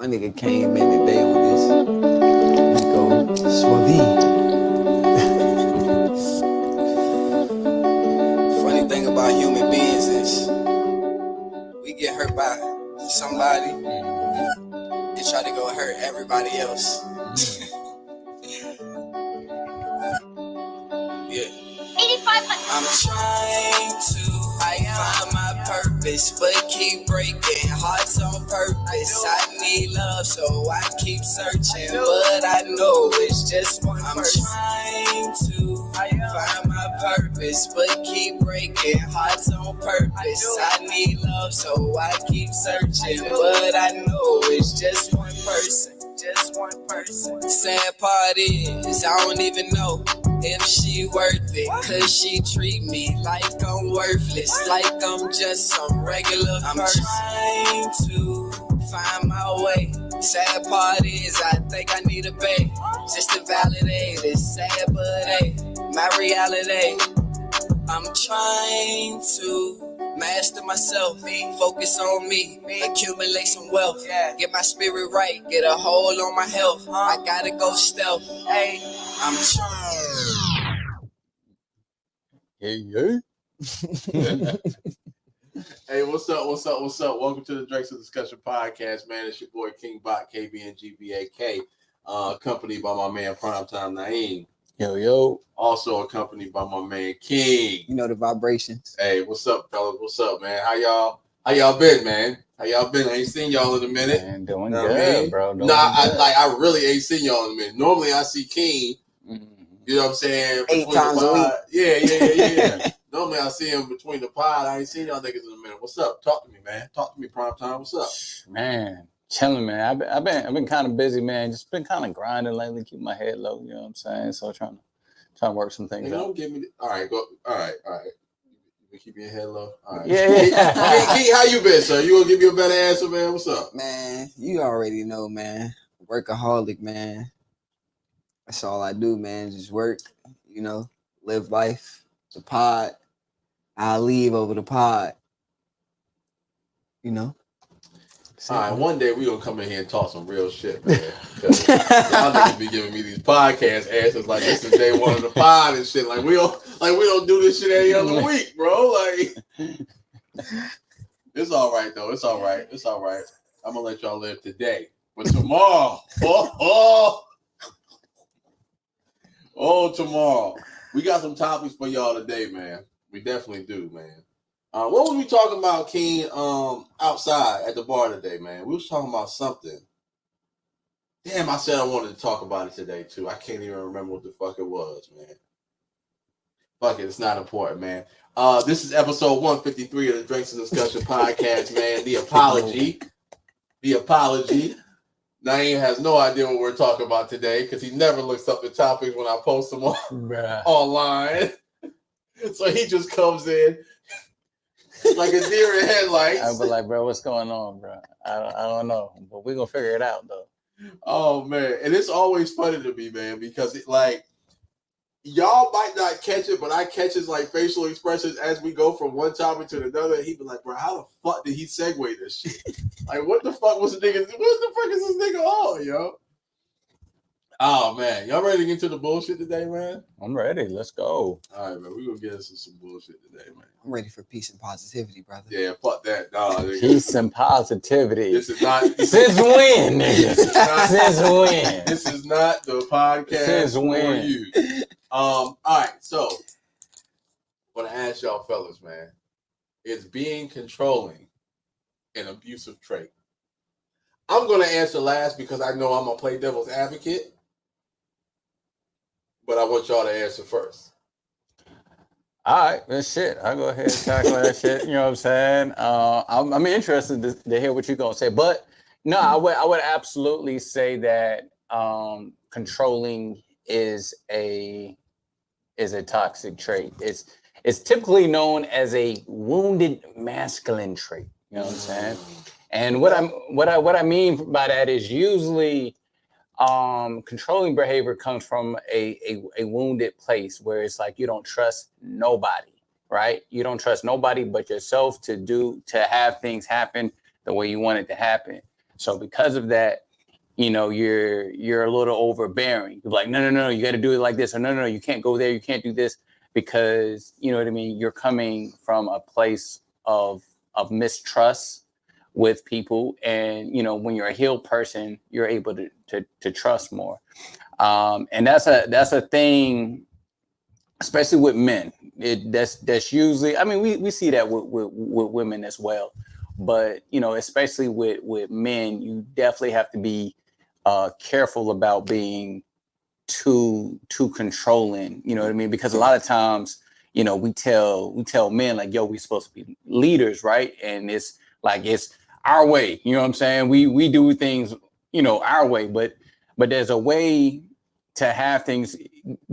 My nigga came in today on this. Go suave. Funny thing about human beings is we get hurt by somebody and try to go hurt everybody else. Yeah. 85. I'm trying to find my purpose, but keep breaking hearts on purpose. I need love, so I keep searching, but I know it's just one person. I'm trying to find my purpose, but keep breaking hearts on purpose. I need love, so I keep searching, but I know it's just one person. Just one person. Sad part is I don't even know if she worth it, cause she treat me like I'm worthless, like I'm just some regular person. I'm trying to find my way. Sad part is I think I need a babe just to validate. It's sad, but hey, my reality. I'm trying to master myself, focus on me, accumulate some wealth, get my spirit right, get a hold on my health. I gotta go stealth. Hey, I'm trying. Yeah. Hey, what's up? Welcome to the Drakes of Discussion podcast, man. It's your boy King Bot, KBNGBAK, accompanied by my man Primetime Naeem. Yo. Also accompanied by my man King. You know the vibrations. Hey, what's up, fellas? What's up, man? How y'all been, man? I ain't seen y'all in a minute. Man, doing good, bro. I really ain't seen y'all in a minute. Normally I see King, you know what I'm saying? 8 times a week. Yeah. Normally I see him between the pod. I ain't seen y'all niggas in a minute. What's up? Talk to me, man. Talk to me, Primetime. What's up? Man, chilling, man. I've been kind of busy, man. Just been kind of grinding lately, keep my head low, you know what I'm saying? So trying to work some things out. Don't give me all right, go. All right. You keep your head low. All right. Yeah. Key, how you been, sir? You gonna give me a better answer, man? What's up? Man, you already know, man. Workaholic, man. That's all I do, man. Just work, live life. The pod. I'll leave over the pod. All right, one day we gonna come in here and talk some real shit, man. Y'all niggas be giving me these podcast answers like this is day one of the pod and shit. Like we don't do this shit every other week, bro. Like it's all right though. It's all right. I'm gonna let y'all live today, but tomorrow, tomorrow we got some topics for y'all today, man. We definitely do, man. What was we talking about, King, outside at the bar today, man? We was talking about something. Damn, I said I wanted to talk about it today, too. I can't even remember what the fuck it was, man. Fuck it, it's not important, man. This is episode 153 of the Drinks and Discussion podcast, man. The apology. Naeem has no idea what we're talking about today because he never looks up the topics when I post them online. So he just comes in like a deer in headlights. I'll be like, bro, what's going on, bro? I don't know, but we're gonna figure it out though. Oh man, and it's always funny to me, man, because y'all might not catch it, but I catch his like facial expressions as we go from one topic to another. And he be like, bro, how the fuck did he segue this shit? Like, what the fuck is this nigga on, yo? Oh man, y'all ready to get into the bullshit today, man? I'm ready. Let's go. All right, man. We're gonna get into some bullshit today, man. I'm ready for peace and positivity, brother. Yeah, fuck that. Nah, peace and positivity. This is not since when, nigga? Since when? This is not the podcast since for when? you. All right, so I'm gonna ask y'all fellas, man. Is being controlling an abusive trait? I'm gonna answer last because I know I'm gonna play devil's advocate. But I want y'all to answer first. All right, well, shit. I'll go ahead and tackle that shit. You know what I'm saying? I'm interested to hear what you're gonna say. But no, I would absolutely say that controlling is a toxic trait. It's typically known as a wounded masculine trait. You know what I'm saying? And what I mean by that is usually controlling behavior comes from a wounded place where it's like you don't trust nobody, right? You don't trust nobody but yourself to have things happen the way you want it to happen. So because of that, you know, you're a little overbearing. You're like, no, you got to do it like this, or no, you can't go there, you can't do this, because you know what I mean. You're coming from a place of mistrust with people, and you know, when you're a healed person, you're able to trust more. And that's a thing, especially with men. That's usually, I mean, we see that with women as well, but you know, especially with men, you definitely have to be careful about being too controlling. You know what I mean? Because a lot of times, you know, we tell men like, yo, we supposed to be leaders, right? And it's like it's our way. You know what I'm saying? We do things, you know, our way, but there's a way to have things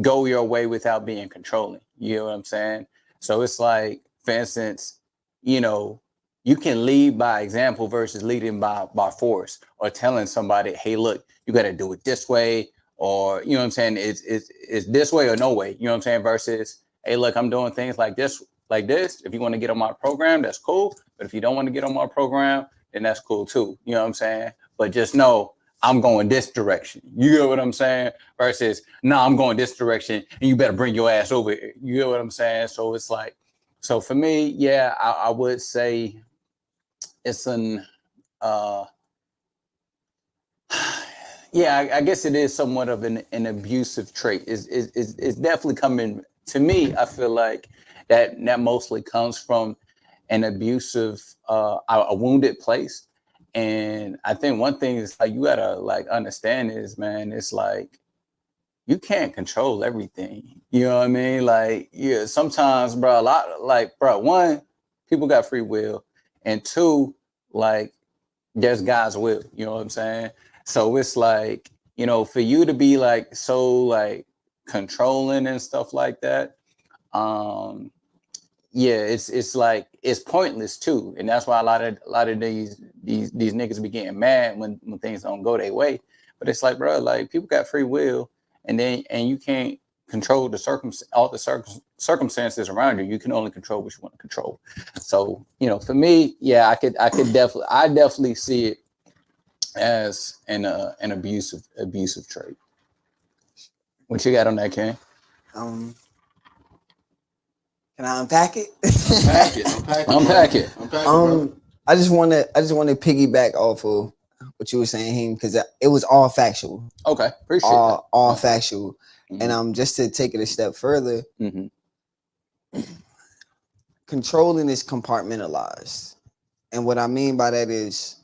go your way without being controlling. You know what I'm saying? So it's like, for instance, you know, you can lead by example versus leading by force, or telling somebody, hey, look, you got to do it this way, or you know what I'm saying, it's this way or no way. You know what I'm saying? Versus, hey, look, I'm doing things like this. If you want to get on my program, that's cool. But if you don't want to get on my program, then that's cool too. You know what I'm saying? But just know I'm going this direction. You get what I'm saying? Versus, no, I'm going this direction, and you better bring your ass over here. You get what I'm saying? So it's like, so for me, yeah, I would say it's an yeah, I guess it is somewhat of an abusive trait. It's definitely coming to me. I feel like that mostly comes from an abusive, a wounded place. And I think one thing is like, you gotta like understand is, man, it's like you can't control everything. You know what I mean? Like, yeah, sometimes, bro, a lot, like, bro, one, people got free will, and two, like, there's God's will. You know what I'm saying? So it's like, you know, for you to be like so like controlling and stuff like that, yeah, it's like it's pointless too. And that's why a lot of these niggas be getting mad when things don't go their way. But it's like, bro, like people got free will, and you can't control all the circumstances around you. You can only control what you want to control. So, you know, for me, yeah, I definitely see it as an abusive trait. What you got on that, Ken? Can I unpack it? Unpack it. I just want to piggyback off of what you were saying, because it was all factual. Okay, appreciate all that. all factual. Mm-hmm. And just to take it a step further, controlling is compartmentalized, and what I mean by that is,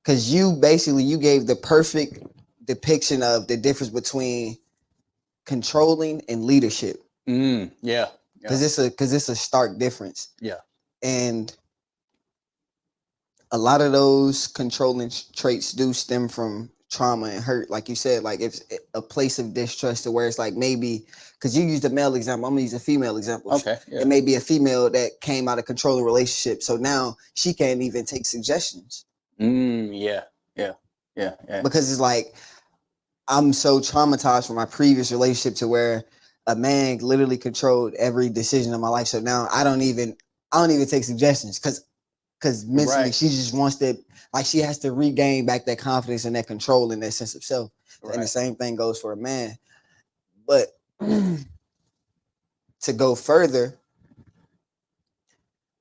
because you gave the perfect depiction of the difference between controlling and leadership. Yeah. Because it's a stark difference. Yeah. And a lot of those controlling traits do stem from trauma and hurt. Like you said, like it's a place of distrust, to where it's like, maybe, because you used a male example, I'm gonna use a female example. Okay. Yeah. It may be a female that came out of controlling relationship, so now she can't even take suggestions. Yeah. Because it's like, I'm so traumatized from my previous relationship, to where a man literally controlled every decision of my life. So now I don't even take suggestions, because mentally, right, she just wants to, like, she has to regain back that confidence and that control and that sense of self. Right. And the same thing goes for a man. But to go further,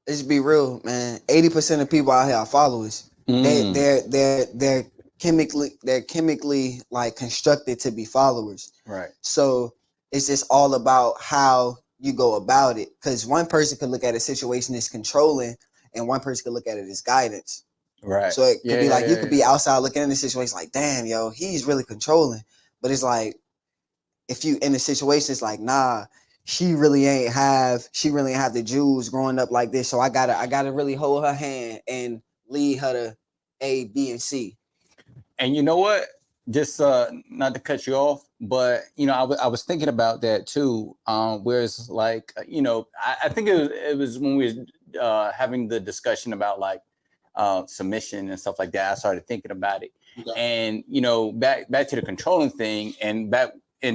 let's be real, man. 80% of people out here are followers. They're chemically like constructed to be followers. Right. So it's just all about how you go about it. Because one person could look at a situation as controlling, and one person could look at it as guidance. Right. So it could be like, you could be outside looking at the situation like, damn, yo, he's really controlling. But it's like, if you in the situation, it's like, nah, she really ain't have the jewels growing up like this. So I gotta really hold her hand and lead her to A, B, and C. And you know what? Just not to cut you off, but you know, I was thinking about that too. Whereas, like, you know, I think it was when we were having the discussion about like submission and stuff like that. I started thinking about it, and you know, back to the controlling thing, and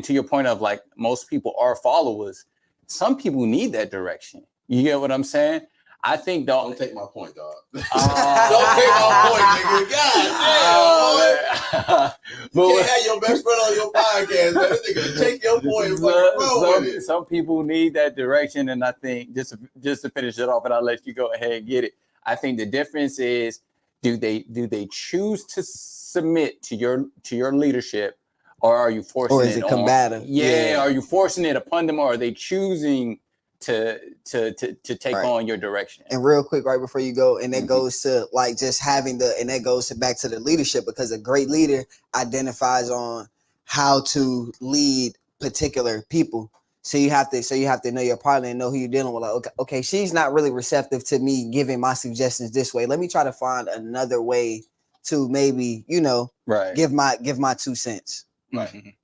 to your point of like, most people are followers. Some people need that direction. You get what I'm saying? I think don't take my point, dog. Don't take my point, nigga. God damn, you can't have your best friend on your podcast, man. This nigga take your point and fucking roll with it. Some people need that direction, and I think just to finish it off, and I'll let you go ahead and get it. I think the difference is, do they choose to submit to your leadership, or are you forcing it? Or is it combative? Yeah, are you forcing it upon them, or are they choosing to take on your direction? And real quick, right before you go, and that goes to like just having that goes back to the leadership, because a great leader identifies on how to lead particular people. So you have to know your partner and know who you're dealing with. Like, okay, she's not really receptive to me giving my suggestions this way. Let me try to find another way to maybe, give my 2 cents. Right.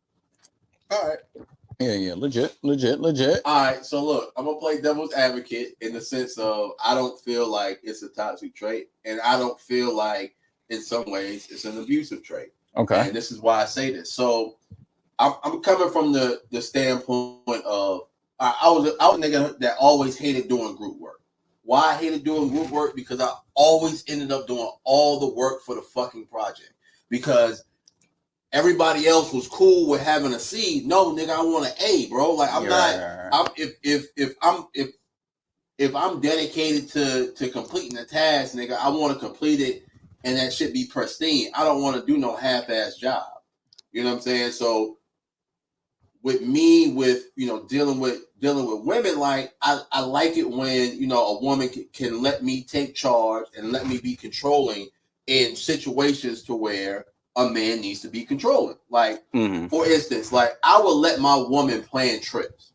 All right. Yeah, legit. All right, so look, I'm gonna play devil's advocate in the sense of I don't feel like it's a toxic trait, and I don't feel like in some ways it's an abusive trait. Okay. And this is why I say this. So I'm coming from the standpoint of I was a nigga that always hated doing group work. Why I hated doing group work? Because I always ended up doing all the work for the fucking project. Because everybody else was cool with having a C. No, nigga, I want an A, bro. Like if I'm dedicated to completing the task, nigga, I want to complete it and that shit be pristine. I don't want to do no half-ass job. You know what I'm saying? So with me, dealing with women, like I like it when a woman can let me take charge and let me be controlling in situations to where a man needs to be controlling. Like, for instance, like I would let my woman plan trips.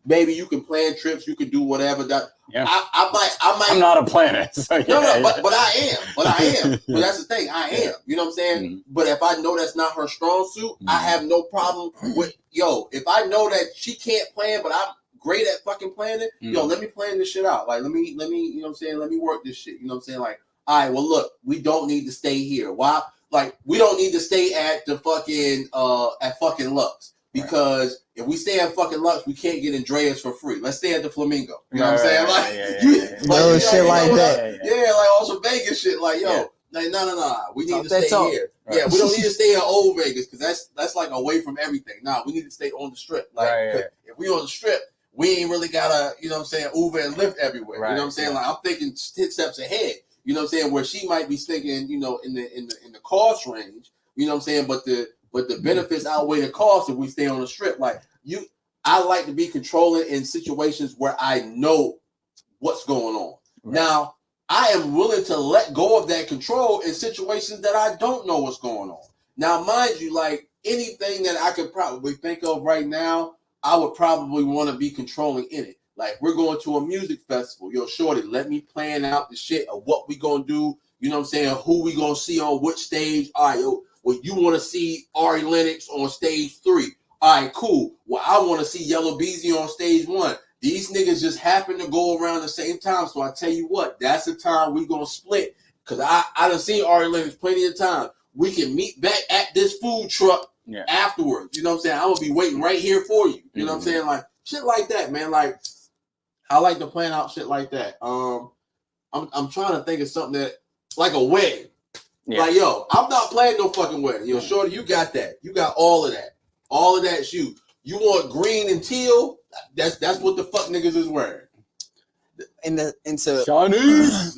Baby, you can plan trips, you can do whatever. That I might. I'm not a planner. So no, but I am. But that's the thing. I am. You know what I'm saying? But if I know that's not her strong suit, I have no problem with if I know that she can't plan, but I'm great at fucking planning, let me plan this shit out. Like let me, you know what I'm saying? Let me work this shit. You know what I'm saying? Like, all right, well look, we don't need to stay here. Why? Like, we don't need to stay at the fucking at fucking Lux. Because if we stay at fucking Lux, we can't get Andreas for free. Let's stay at the Flamingo. You know what I'm saying? Like, shit like that. Yeah, like also Vegas shit. Like, like no. We need to stay here. Right. Yeah, we don't need to stay at old Vegas because that's like away from everything. Nah, we need to stay on the strip. Like, if we on the strip, we ain't really gotta, you know what I'm saying, Uber and Lyft everywhere. Right. You know what I'm saying? Like, I'm thinking 10 steps ahead. You know what I'm saying? Where she might be thinking, in the cost range. You know what I'm saying? But the benefits outweigh the cost if we stay on the strip. Like I like to be controlling in situations where I know what's going on. Right. Now, I am willing to let go of that control in situations that I don't know what's going on. Now, mind you, like anything that I could probably think of right now, I would probably want to be controlling in it. Like, we're going to a music festival. Yo, shorty, let me plan out the shit of what we gonna do. You know what I'm saying? Who we gonna see on which stage. All right, yo, well, you want to see Ari Lennox on stage 3. All right, cool. Well, I want to see Yellow Beezy on stage 1. These niggas just happen to go around the same time. So I tell you what, that's the time we gonna split. Because I done seen Ari Lennox plenty of time. We can meet back at this food truck afterwards. You know what I'm saying? I'm going to be waiting right here for you. You know what I'm saying? Like, shit like that, man. Like, I like to plan out shit like that. I'm trying to think of something that, like a wedding. Yeah. Like, yo, I'm not planning no fucking wedding. Yo, shorty, you got that. You got all of that. All of that's you. You want green and teal? That's what the fuck niggas is wearing. And so Chinese.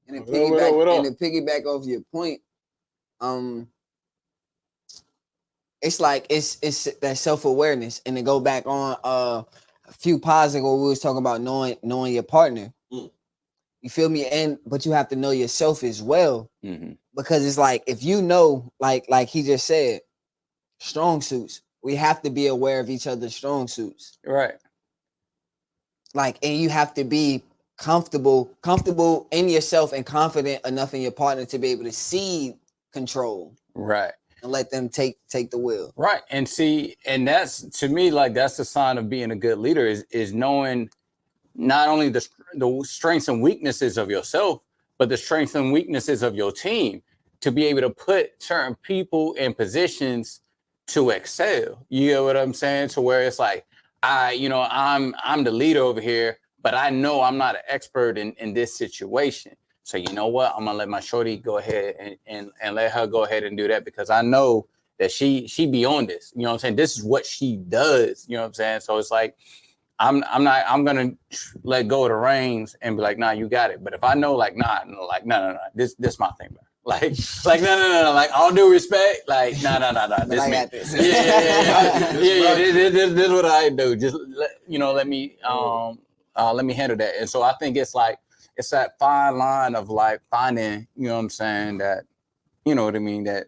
And then piggyback off your point, it's like it's that self-awareness, and to go back on a few pods ago, we was talking about knowing your partner. You feel me? But you have to know yourself as well, because it's like if you know, like he just said, strong suits. We have to be aware of each other's strong suits, right? Like, and you have to be comfortable in yourself and confident enough in your partner to be able to see control, right, and let them take the wheel, right. And see, and that's, to me, like, that's the sign of being a good leader is knowing not only the strengths and weaknesses of yourself, but the strengths and weaknesses of your team, to be able to put certain people in positions to excel. You get what I'm saying? To where it's like, I'm the leader over here, but I know I'm not an expert in this situation. So you know what? I'm gonna let my shorty go ahead and let her go ahead and do that because I know that she be on this. You know what I'm saying? This is what she does. You know what I'm saying? So it's like I'm gonna let go of the reins and be like, nah, you got it. But if I know like no, this my thing, bro. Like no. Like all due respect, like no. This I got this. Yeah. This is what I do. Just let me handle that. And so I think it's like it's that fine line of like finding, you know what I'm saying, that you know what I mean, that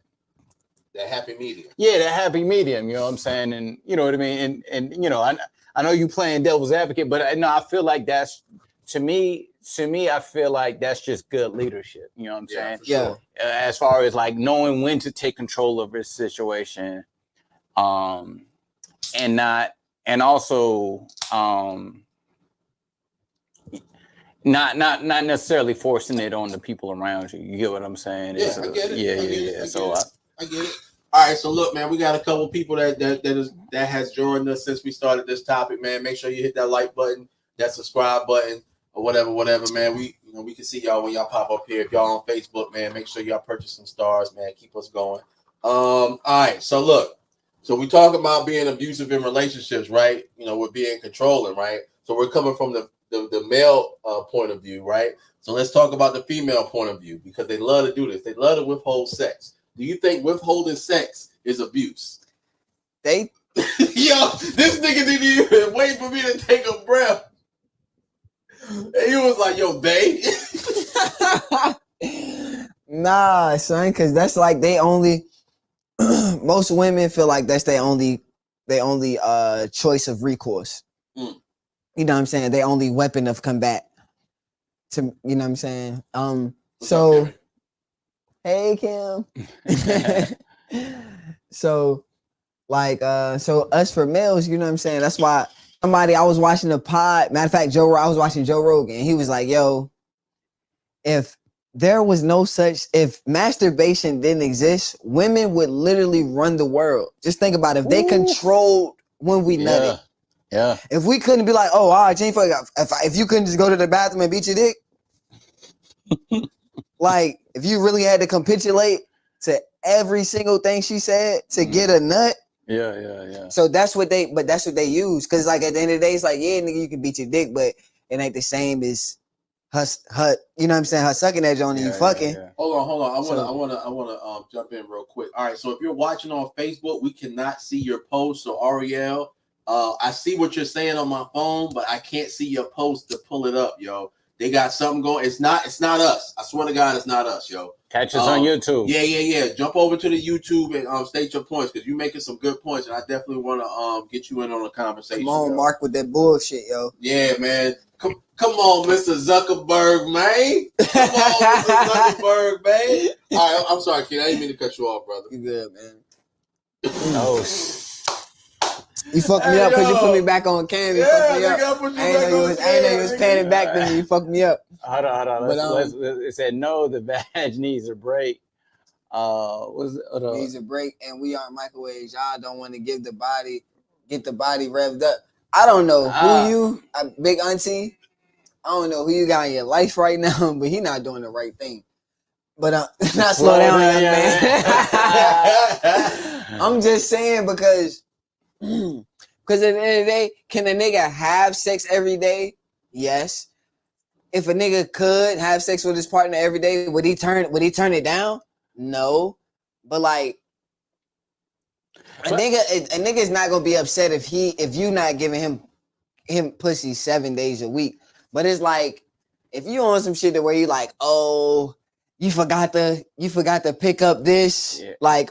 happy medium. Yeah, that happy medium, you know what I'm saying? And you know what I mean? And you know, I know you playing devil's advocate, but I feel like that's to me, I feel like that's just good leadership. You know what I'm saying? Sure. As far as like knowing when to take control of a situation, and also not necessarily forcing it on the people around you. You get what I'm saying? Yeah, I get it. Yeah. I get it. All right, so look, man, we got a couple people that has joined us since we started this topic, man. Make sure you hit that like button, that subscribe button, or whatever, man. We can see y'all when y'all pop up here. If y'all on Facebook, man, make sure y'all purchase some stars, man. Keep us going. All right, so look, so we talk about being abusive in relationships, right? You know, we're being controlling, right? So we're coming from the male point of view, right? So let's talk about the female point of view because they love to do this. They love to withhold sex. Do you think withholding sex is abuse? Yo, this nigga didn't even wait for me to take a breath. And he was like, yo, they? Nah, son, because that's like they only most women feel like that's their only choice of recourse. You know what I'm saying? Their only weapon of combat. You know what I'm saying? So hey Kim. So like so us for males, you know what I'm saying? That's why I was watching a pod. Matter of fact, I was watching Joe Rogan. He was like, yo, if there was no such, if masturbation didn't exist, women would literally run the world. Just think about it. If they controlled when we nutted. Yeah. If we couldn't be like, oh, all right, Jennifer, if you couldn't just go to the bathroom and beat your dick, like if you really had to capitulate to every single thing she said to get a nut. Yeah. So that's what they use. Cause like at the end of the day, it's like, yeah, nigga, you can beat your dick, but it ain't the same as her, you know what I'm saying? Her sucking that on you fucking. Yeah. Hold on. I wanna jump in real quick. All right, so if you're watching on Facebook, we cannot see your post. So Ariel, I see what you're saying on my phone, but I can't see your post to pull it up, yo. They got something going. It's not us. I swear to God, it's not us, yo. Catch us on YouTube. Yeah. Jump over to the YouTube and state your points because you're making some good points, and I definitely want to get you in on a conversation. Come on, yo. Mark, with that bullshit, yo. Yeah, man. Come on, Mr. Zuckerberg, man. Come on, Mr. Zuckerberg, man. All right, I'm sorry, kid. I didn't mean to cut you off, brother. You good, man. You fucked me up because you put me back on cam. You fucked me up. I ain't know you was panning back to me. You fucked me up. Hold on. It said no, the badge needs a break. Needs a break, and we aren't microwaves. Y'all don't want to get the body revved up. I don't know who you, big auntie. I don't know who you got in your life right now, but he not doing the right thing. But not slow down, young man. I'm just saying because at the end of the day, can a nigga have sex every day? Yes. If a nigga could have sex with his partner every day, would he turn it down? No. But like a nigga is not gonna be upset if you not giving him pussy 7 days a week. But it's like if you on some shit where you like, oh, you forgot to pick up this like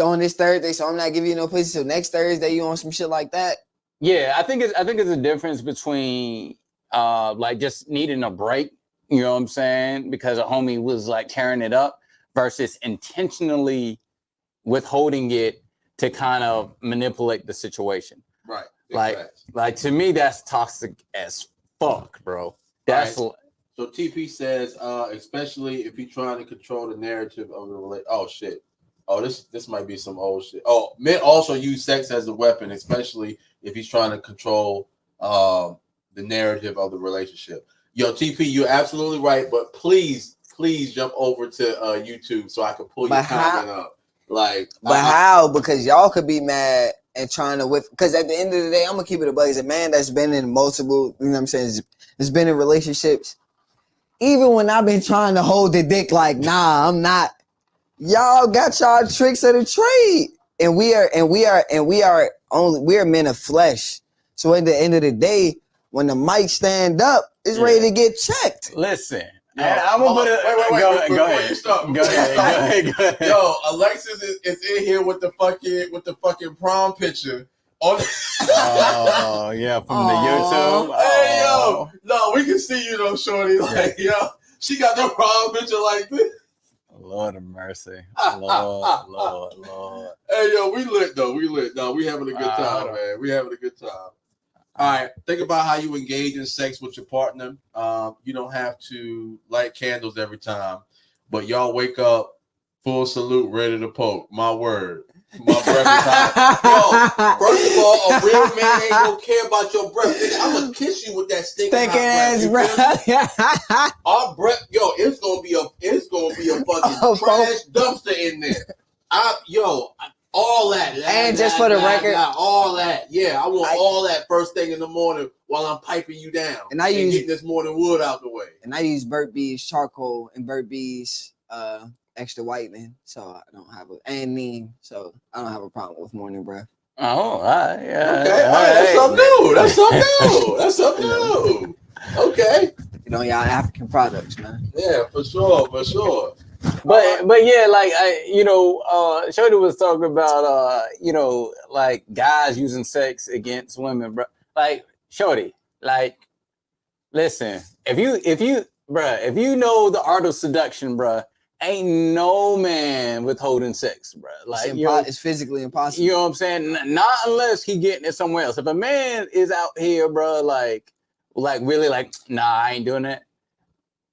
on this Thursday, so I'm not giving you no pussy till next Thursday. You on some shit like that? Yeah, I think it's a difference between like just needing a break, you know what I'm saying, because a homie was like tearing it up versus intentionally withholding it to kind of manipulate the situation. Right. Like to me, that's toxic as fuck, bro. That's right. So TP says, especially if you're trying to control the narrative of the relationship. Oh shit. Oh, this might be some old shit. Oh, men also use sex as a weapon, especially if he's trying to control the narrative of the relationship. Yo, TP, you're absolutely right, but please jump over to YouTube so I can pull your comment up. Like, how? Because y'all could be mad and trying to because at the end of the day, I'm gonna keep it a bug. As a man that's been in multiple, you know what I'm saying, has been in relationships. Even when I've been trying to hold the dick, like, nah, I'm not. Y'all got y'all tricks of the trade, and we are men of flesh. So at the end of the day, when the mic stand up, it's ready to get checked. Listen. Yo, I'm gonna put it. Wait. Go Before ahead. you start. Go ahead. Yo, Alexis is in here with the fucking prom picture. Oh yeah, from the YouTube. Hey yo, no, we can see you though, shorty. Like yo, she got the prom picture like this. Lord of mercy, Lord. Hey yo, we lit though. No, we having a good time, man. We having a good time. All right, think about how you engage in sex with your partner. You don't have to light candles every time, but y'all wake up full salute, ready to poke. My word. My breath is hot. Yo, first of all, a real man ain't gonna care about your breath. Nigga, I'm gonna kiss you with that stinking hot breath. Our breath, yo, it's gonna be a fucking trash dumpster in there. All that. And just for the record, all that. Yeah, I want all that first thing in the morning while I'm piping you down and getting this morning wood out the way. And I use Burt Bees charcoal and Burt Bees extra whitening, so I don't have so I don't have a problem with morning breath. Oh, all right, yeah. Okay, that's something new. Okay. You know, y'all African products, man. Yeah, for sure. But yeah, like Shorty was talking about like guys using sex against women, bro. Like Shorty, like listen, if you know the art of seduction, bro, ain't no man withholding sex, bro. Like it's physically impossible. You know what I'm saying? Not unless he getting it somewhere else. If a man is out here, bro, like really like, nah, I ain't doing that.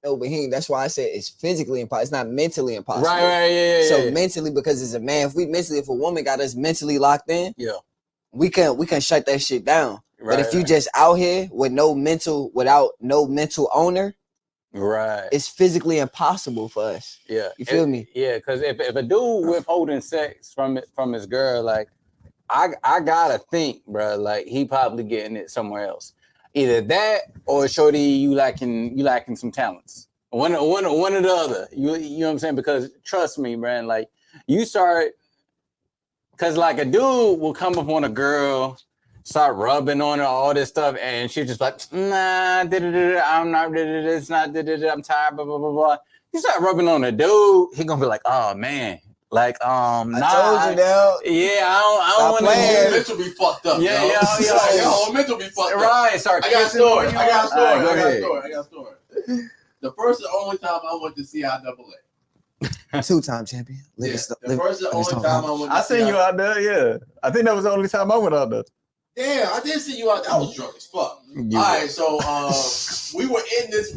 No, but that's why I said it's physically impossible. It's not mentally impossible. Right, yeah. So mentally, because as a man, if a woman got us mentally locked in, we can shut that shit down. Right, but if you just out here without no mental owner, right, it's physically impossible for us. Yeah, you feel me? Yeah, because if a dude withholding sex from his girl, like I gotta think, bro, like he probably getting it somewhere else. Either that or shorty, you lacking some talents. One or the other. You know what I'm saying? Because trust me, man, like you start, because like a dude will come up on a girl, start rubbing on her, all this stuff, and she's just like, nah, I'm not, it's not, I'm tired, blah, blah, blah, blah. You start rubbing on a dude, he gonna be like, oh man. Like, I told you though. Yeah, I don't want to. Your mental be fucked up. Yeah, your whole mental be fucked up. Right, start. I got a story. I got a story. The first and only time I went to CIAA. 2-time champion. The first and only time I went. I seen you out there. Yeah, I think that was the only time I went out there. Yeah, I did see you out there. I was drunk as fuck. All right, so we were in this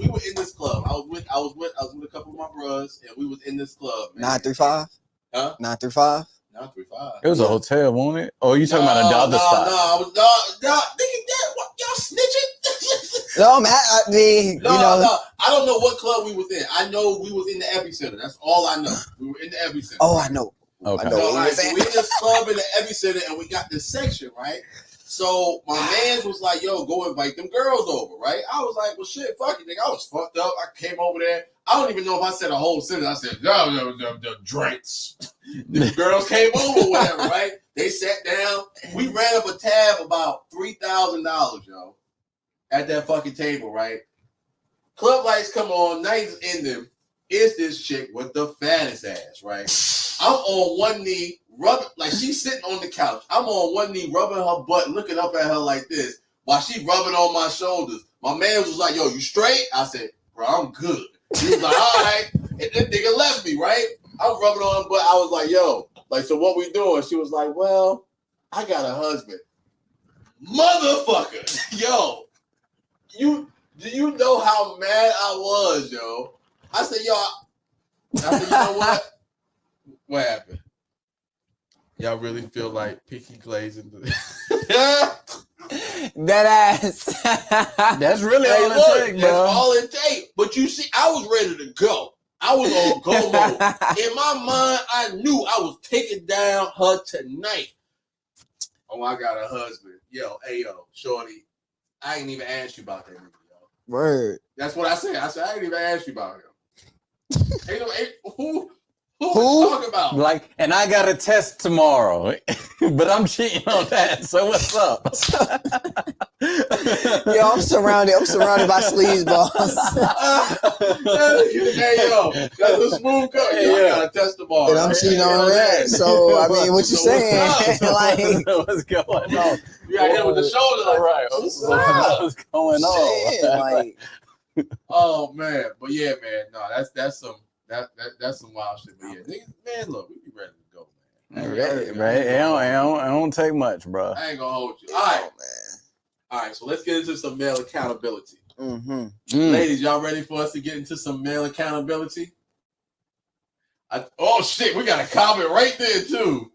club. I was with a couple of my bros, and we was in this club. 935. Huh? 935. 935. It was a hotel, wasn't it? Or you talking about another spot? Y'all snitching? No, man. I don't know what club we was in. I know we was in the epicenter. That's all I know. We were in the epicenter. Oh, I know. Okay. So we in this club in the epicenter, and we got this section, right? So my man was like, yo, go invite them girls over, right? I was like, well, shit, fuck it, nigga. I was fucked up. I came over there. I don't even know if I said a whole sentence. I said, the drinks. The girls came over, whatever, right? They sat down. We ran up a tab about $3,000, yo, at that fucking table, right? Club lights come on. Nights in them. It's this chick with the fattest ass, right? I'm on one knee, like she's sitting on the couch. I'm on one knee, rubbing her butt, looking up at her like this, while she rubbing on my shoulders. My man was like, yo, you straight? I said, bro, I'm good. He was like, all right. And this nigga left me, right? I'm rubbing on her butt. I was like, yo, like, so what we doing? She was like, well, I got a husband. Motherfucker. Yo, do you know how mad I was, yo? I said, you know what? What happened? Y'all really feel like Peaky glazing? That ass. That's really all it takes, bro. That's all it takes. But you see, I was ready to go. I was on go mode. In my mind, I knew I was taking down her tonight. Oh, I got a husband. Yo, shorty. I ain't even asked you about that nigga, yo. Word. That's what I said. I said, I ain't even asked you about him. Who talking about? Like, and I got a test tomorrow, but I'm cheating on that. So what's up? Yo, I'm surrounded by sleazeballs. Hey, yo, that's a smooth cut. Yo, I got a test tomorrow. And I'm cheating on that. So, I mean, what you saying? Like, what's going on? You got hit with the shoulder. Like, right. What's going on? Like, oh, man. But yeah, man. No, that's some wild shit. But yeah, niggas, man, look, we be ready to go, man. Right. It don't take much, bro. I ain't gonna hold you. All right, man. All right, so let's get into some male accountability. Ladies, y'all ready for us to get into some male accountability? Oh shit, we got a comment right there too.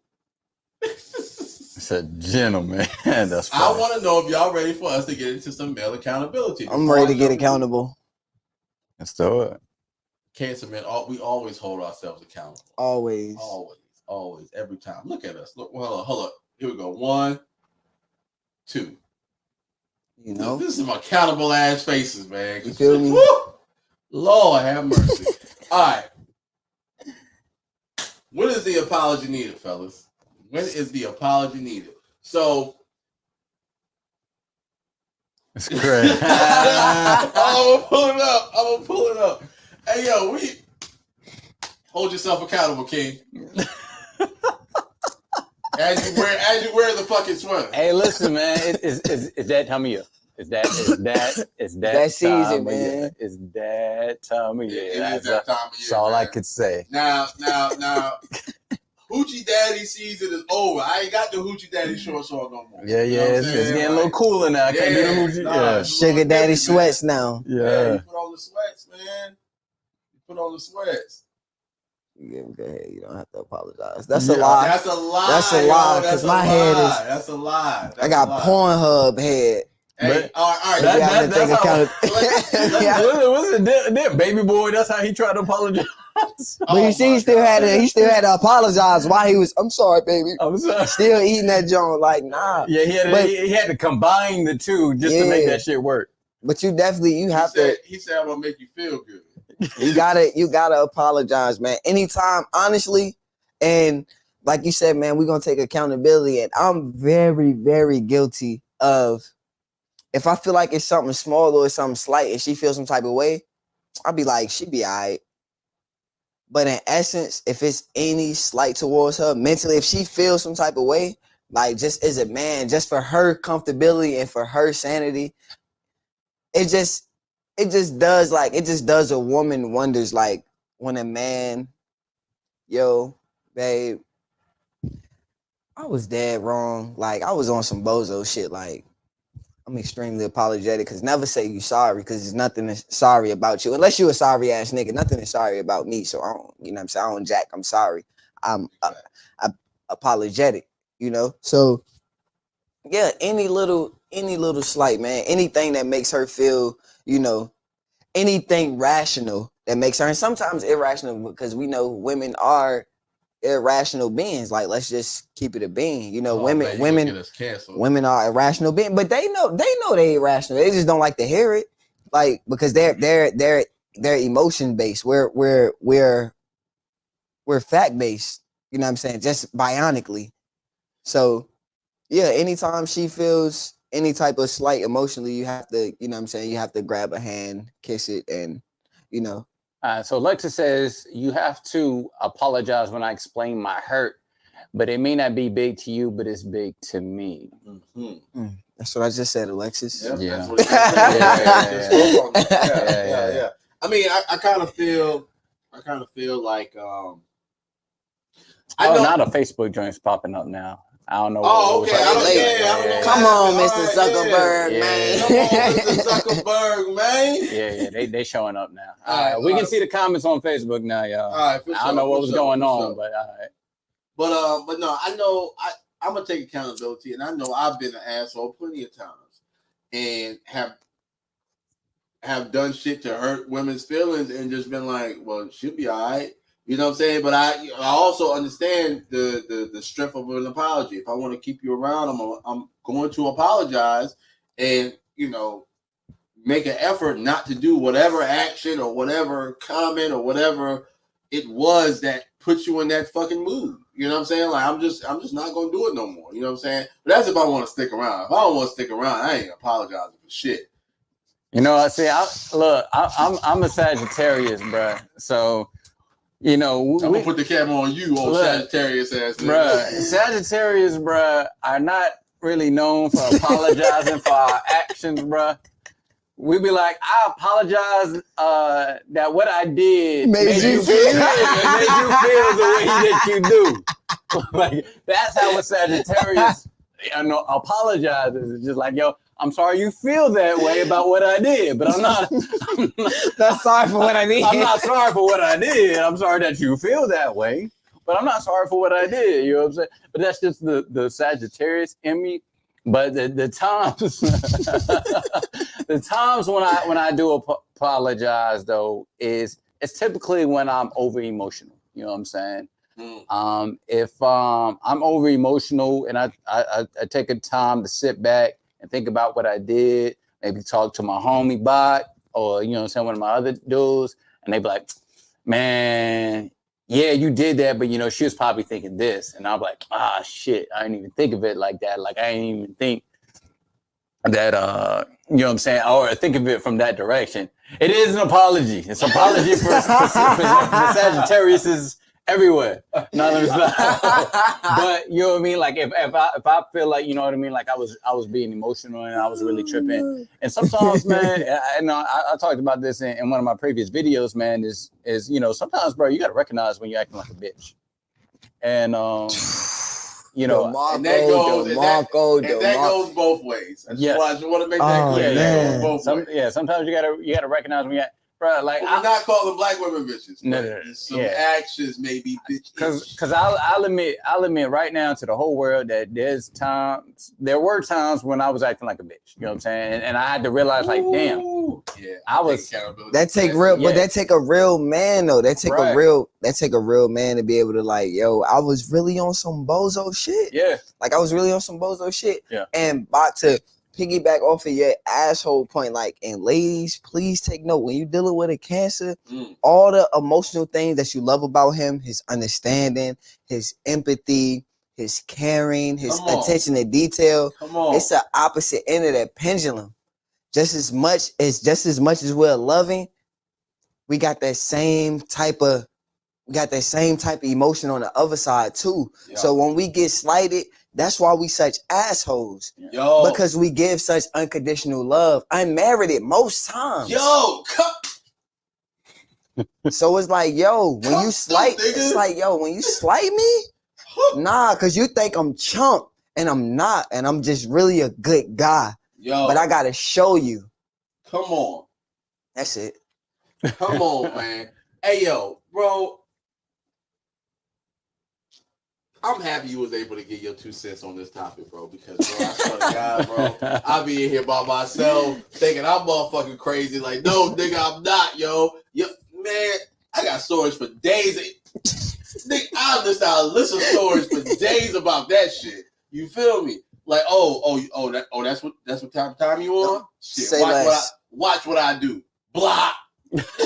It's a gentleman. That's funny. I want to know if y'all ready for us to get into some male accountability. I'm ready to get accountable. Let's do it. Cancer men, we always hold ourselves accountable. Always, every time. Look at us. Look, hold up. Here we go. 1, 2. You know, this is some accountable ass faces, man. You feel me? Woo! Lord have mercy. All right. When is the apology needed, fellas? When is the apology needed? So it's great. I'm gonna pull it up. Hey yo, hold yourself accountable, King. As you wear the fucking sweater. Hey, listen, man, it's that time of year. It's that season, man. It's that time of year. It is that time of year. That's all I could say. Now, Hoochie Daddy season is over. I ain't got the Hoochie Daddy shorts on no more. Yeah, it's getting a little cooler now. I can't do the Hoochie. Sugar Daddy sweats now. Yeah, you put on the sweats, man. Yeah, go ahead. You don't have to apologize. That's a lie. That's a lie. That's a lie. Because my head is. That's a lie. I got Pornhub head. Hey, all right. That's how. What's it? Baby boy. That's how he tried to apologize. But you see, he still had to apologize while he was. I'm sorry, baby. I'm sorry. Still eating that joint. Like, nah. Yeah, he had to combine the two just to make that shit work. But you definitely have to. He said, "I'm gonna make you feel good." You gotta apologize, man. Anytime, honestly, and like you said, man, we're gonna take accountability. And I'm very, very guilty of if I feel like it's something small or something slight, and she feels some type of way, I'll be like, she be all right. But in essence, if it's any slight towards her mentally, if she feels some type of way, like just as a man, just for her comfortability and for her sanity, it just does a woman wonders. Like when a man, yo, babe, I was dead wrong. Like I was on some bozo shit. Like I'm extremely apologetic because never say you sorry because there's nothing sorry about you unless you a sorry ass nigga. Nothing is sorry about me. So I don't, you know what I'm saying? I don't jack. I'm sorry. I'm apologetic. You know. So yeah, any little slight, man, anything that makes her feel, you know, anything rational that makes her, and sometimes irrational because we know women are irrational beings. Like let's just keep it a being. You know, women are irrational beings, but they know they irrational. They just don't like to hear it, like because they're emotion based. We're fact based. You know what I'm saying? Just bionically. So yeah, anytime she feels any type of slight emotionally, you have to, you know what I'm saying, you have to grab a hand, kiss it, and, you know. So Alexa says, you have to apologize when I explain my hurt, but it may not be big to you, but it's big to me. Mm-hmm. That's what I just said, Alexis. Yeah. That's what yeah. I mean, I kind of feel like, now the Facebook joint's popping up now. I don't know. Oh, okay. I don't know. Come on, Mr. Zuckerberg, man. Come on, Mr. Zuckerberg, man. Yeah. They showing up now. All right. We can see the comments on Facebook now, y'all. All right. I don't know what was going on, but all right. But no, I know I'm gonna take accountability, and I know I've been an asshole plenty of times. and have done shit to hurt women's feelings and just been like, well, she'll be all right. You know what I'm saying? But I also understand the strength of an apology. If I want to keep you around, I'm going to apologize and, you know, make an effort not to do whatever action or whatever comment or whatever it was that put you in that fucking mood. You know what I'm saying? Like, I'm just not going to do it no more. You know what I'm saying? But that's if I want to stick around. If I don't want to stick around, I ain't apologizing for shit. You know, I'm a Sagittarius, bro. So, you know, I'm gonna put the camera on you, old Sagittarius ass, bro. Sagittarius, bro, are not really known for apologizing for our actions, bro. We be like, I apologize that what I did made you feel the way that you do. Like, that's how a Sagittarius apologizes. It's just like, yo, I'm sorry you feel that way about what I did, but I'm not sorry for what I did. I'm not sorry for what I did. I'm sorry that you feel that way, but I'm not sorry for what I did. You know what I'm saying? But that's just the Sagittarius in me. But the times the times when I do apologize though it's typically when I'm over emotional. You know what I'm saying? If I'm over emotional and I take a time to sit back and think about what I did, maybe talk to my homie bot or, you know what I'm saying, one of my other dudes, and they be like, man, yeah, you did that, but, you know, she was probably thinking this. And I'm like, shit, I didn't even think of it like that. Like, I didn't even think that, you know what I'm saying, or think of it from that direction. It is an apology. It's an apology for Sagittarius everywhere. No, there's not. But you know what I mean? Like if I feel like, you know what I mean, like I was being emotional and I was really tripping. And sometimes, man, I talked about this in one of my previous videos, man, is you know, sometimes, bro, you gotta recognize when you're acting like a bitch. And you know, and that goes both ways. I just want to make that clear. That goes both ways. Sometimes you gotta recognize when you're bro, like I'm not calling black women bitches. No. Some actions may be bitch. Because I'll admit right now to the whole world that there were times when I was acting like a bitch. You know what I'm saying? And I had to realize, like, damn, I was. That take a real man though. That take a real man to be able to like, yo, I was really on some bozo shit. Yeah. Like I was really on some bozo shit. Yeah. And about to piggyback off of your asshole point, like, and ladies, please take note when you're dealing with a Cancer, all the emotional things that you love about him, his understanding, his empathy, his caring, his attention to detail. It's the opposite end of that pendulum. Just as much as we're loving, we got that same type of emotion on the other side too. Yeah. So when we get slighted, that's why we such assholes. Yo. Because we give such unconditional love. Unmerited most times. Yo. So it's like, yo, when you slight, it's like, yo, when you slight me, nah, because you think I'm chump and I'm not, and I'm just really a good guy. Yo. But I gotta show you. Come on. That's it. Come on, man. Hey, yo, bro. I'm happy you was able to get your 2 cents on this topic, bro, because, bro, I swear to God, bro, I be in here by myself thinking I'm motherfucking crazy. Like, no, nigga, I'm not, yo. Man, I got stories for days. Nigga, I listen stories for days about that shit. You feel me? Like, that's what time you on? Shit, say watch what I do. Block.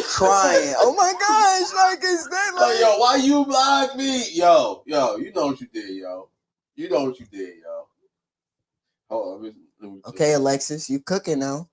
Crying. Oh my gosh, like is that like yo, why you block me? Yo, you know what you did, yo. You know what you did, yo. Hold on, let me okay, Alexis, you cooking now.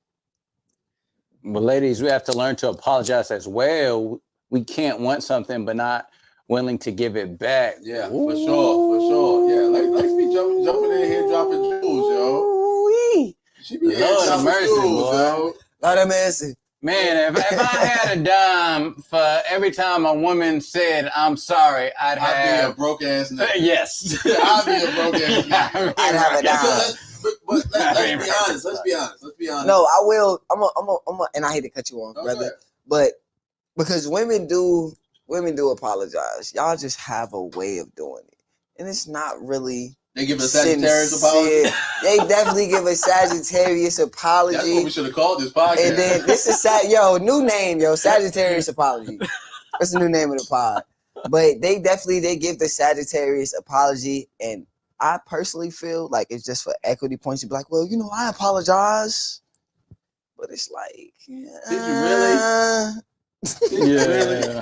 But ladies, we have to learn to apologize as well. We can't want something but not willing to give it back. Yeah, for sure. Yeah, let's be jumping in here dropping jewels, yo. She be Lord of mercy, boy. Yo. Lord of mercy. Man, if I had a dime for every time a woman said, I'm sorry, I'd be a broke ass nigga. Yes. I'd be a broke ass nigga. I'd have a dime. But let's be honest. No, I will. I'm a, and I hate to cut you off, brother. But because women do apologize. Y'all just have a way of doing it. And it's not really. They give a Sagittarius apology. They definitely give a Sagittarius apology. That's what we should have called this podcast. And then this is new name, Sagittarius apology. That's the new name of the pod. But they give the Sagittarius apology, and I personally feel like it's just for equity points to be like, well, I apologize. But it's like, did you really? Yeah.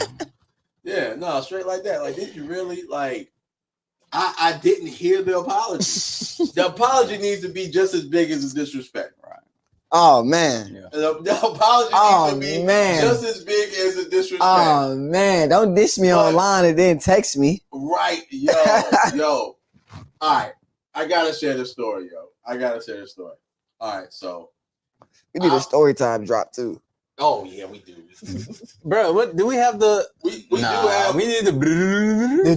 Yeah, no, straight like that. Like, did you really? Like, I didn't hear the apology. The apology needs to be just as big as the disrespect. Right. Oh man. Yeah. The apology needs to be just as big as the disrespect. Oh man, don't diss me online and then text me. Right, yo. All right. I gotta share this story, yo. All right, so we need a story time drop too. Oh yeah, we do. Bro, what do we have the? We do have. We need the. Yeah.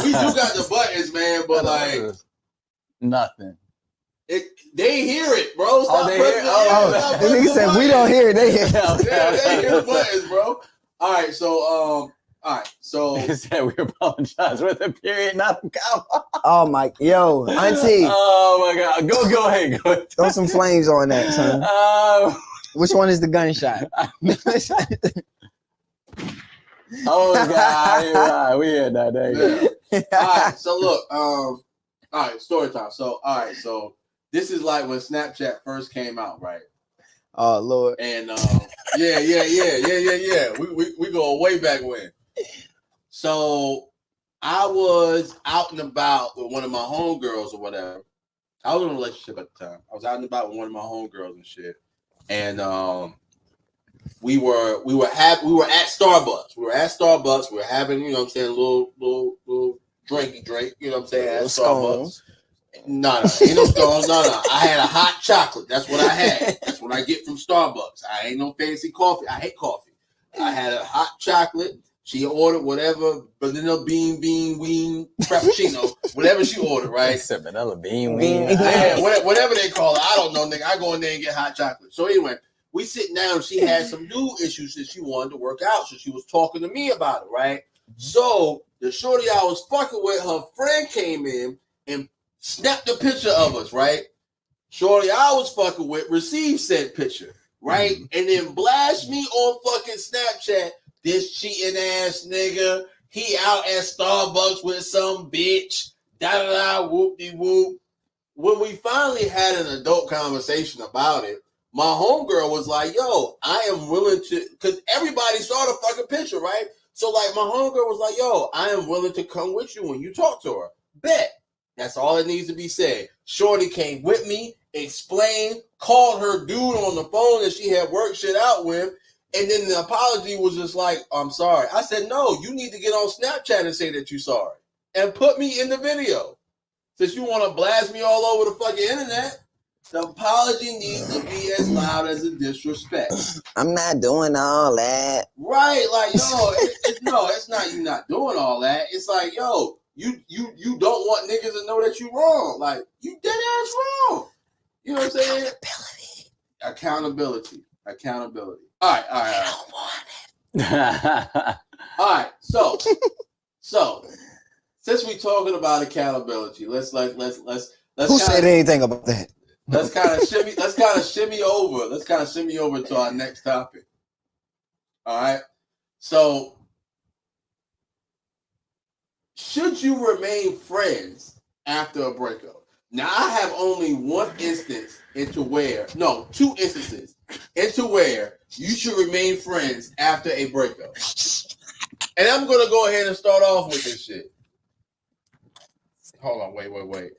We do got the buttons, man, but like nothing. They hear it, bro. Stop they hear it. The nigga said we don't hear it. They hear. They hear the buttons, bro. All right, so He said we apologize with a period, not a comma. Oh my, auntie. Oh my God, go ahead. Throw some flames on that, son. Which one is the gunshot? Oh God, we had that day. Yeah. All right, so look, all right, story time. So this is like when Snapchat first came out, right? Oh Lord. And yeah. We go way back when. So I was out and about with one of my homegirls or whatever. I was in a relationship at the time. I was out and about with one of my homegirls and shit. And we were at Starbucks. We were having, a little drinky drink, at Starbucks. No, ain't no scones. No. I had a hot chocolate. That's what I had. That's what I get from Starbucks. I ain't no fancy coffee. I hate coffee. I had a hot chocolate. She ordered whatever, vanilla bean, ween, frappuccino, whatever she ordered, right? Vanilla bean, ween. Yeah, whatever they call it. I don't know, nigga. I go in there and get hot chocolate. So anyway, we sitting down. She had some new issues that she wanted to work out. So she was talking to me about it, right? So the shorty I was fucking with, her friend came in and snapped a picture of us, right? Shorty I was fucking with received said picture, right? And then blast me on fucking Snapchat. This cheating ass nigga, he out at Starbucks with some bitch, whoop-de-whoop. When we finally had an adult conversation about it, my homegirl was like, yo, I am willing to, because everybody saw the fucking picture, right? So like my homegirl was like, yo, I am willing to come with you when you talk to her. Bet. That's all that needs to be said. Shorty came with me, explained, called her dude on the phone that she had worked shit out with, and then the apology was just like, I'm sorry. I said, no, you need to get on Snapchat and say that you're sorry. And put me in the video. Since you want to blast me all over the fucking internet, the apology needs to be as loud as the disrespect. I'm not doing all that. Right, like, yo, it's not you not doing all that. It's like, yo, you don't want niggas to know that you wrong. Like, you dead ass wrong. You know what I'm saying? Accountability. All right. I don't want it. All right. So since we're talking about accountability, let's Who said anything about that? Let's kind of shimmy over to our next topic. All right. So should you remain friends after a breakup? Now I have only two instances into where you should remain friends after a breakup. And I'm going to go ahead and start off with this shit. Hold on, wait.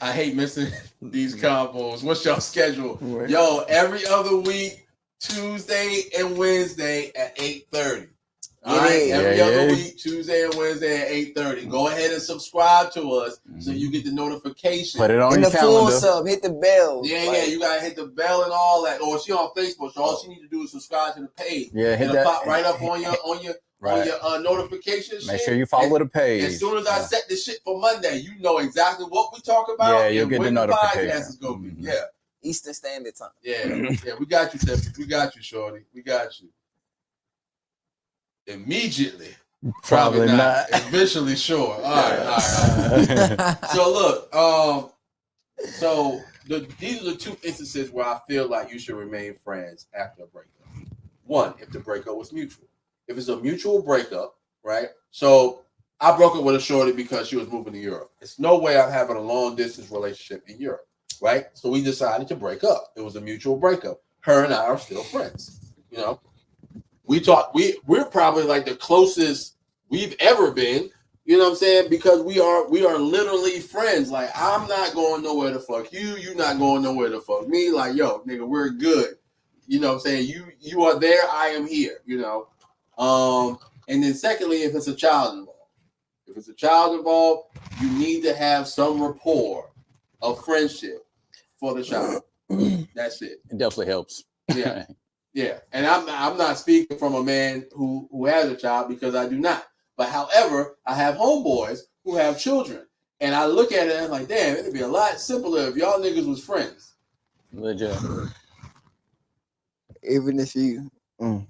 I hate missing these combos. What's your schedule? Yo, every other week, Tuesday and Wednesday at 8:30. All right, every other week, Tuesday and Wednesday at 8:30. Go ahead and subscribe to us so you get the notification. Put it on in your the calendar. Full sub, hit the bell. Yeah, you gotta hit the bell and all that. Or she on Facebook, so all she need to do is subscribe to the page. Yeah, hit It'll that. pop right up on your notifications. Make sure you follow the page. As soon as I set the shit for Monday, you know exactly what we talk about. Yeah, you'll get the notification. Podcast is gonna be. Yeah, Eastern Standard Time. Yeah, we got you, Tiffany. We got you, shorty. We got you. Immediately Probably not. Eventually, sure. All right. So look, these are the two instances where I feel like you should remain friends after a breakup. One, if the breakup was mutual. If it's a mutual breakup, right? So I broke up with a shorty because she was moving to Europe. It's no way I'm having a long distance relationship in Europe, right? So we decided to break up. It was a mutual breakup. Her and I are still friends. You know, we're probably like the closest we've ever been. You know what I'm saying? Because we are literally friends. Like, I'm not going nowhere to fuck you. You not going nowhere to fuck me. Like, yo, nigga, we're good. You know what I'm saying? You are there, I am here, you know. And then secondly, if it's a child involved. If it's a child involved, you need to have some rapport of friendship for the child. That's it. It definitely helps. Yeah. Yeah. And I'm not speaking from a man who has a child, because I do not. But however, I have homeboys who have children. And I look at it and I'm like, damn, it'd be a lot simpler if y'all niggas was friends. Legit. Even if you All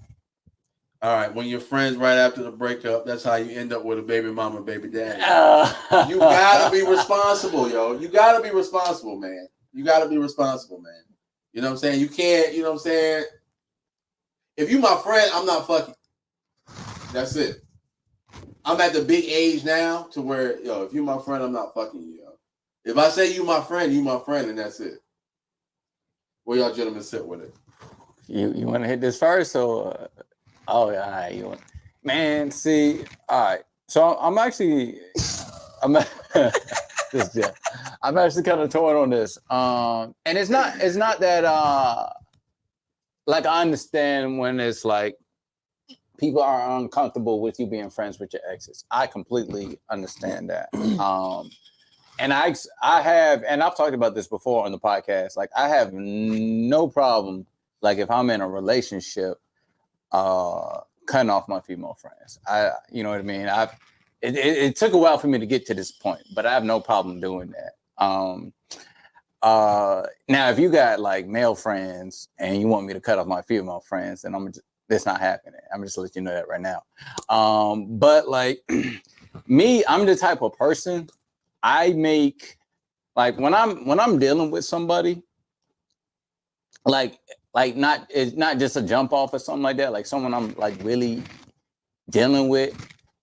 right, when you're friends right after the breakup, that's how you end up with a baby mama, baby daddy. You gotta be responsible, yo. You gotta be responsible, man. You gotta be responsible, man. You know what I'm saying? You can't, you know what I'm saying? If you my friend, I'm not fucking. That's it. I'm at the big age now to where, yo, if you my friend, I'm not fucking you, yo. If I say you my friend, and that's it. Where y'all gentlemen sit with it? You want to hit this first, or all right, you want? Man, see, all right. So I'm actually kind of torn on this. And it's not that like, I understand when it's like people are uncomfortable with you being friends with your exes. I completely understand that. And I have, and I've talked about this before on the podcast. Like, I have no problem, like, if I'm in a relationship, cutting off my female friends. You know what I mean? It took a while for me to get to this point, but I have no problem doing that. Now, if you got like male friends and you want me to cut off my female friends, then that's not happening. I'm just let you know that right now. But like me, I'm the type of person, I make, like, when I'm dealing with somebody, like it's not just a jump off or something like that, like someone I'm like really dealing with,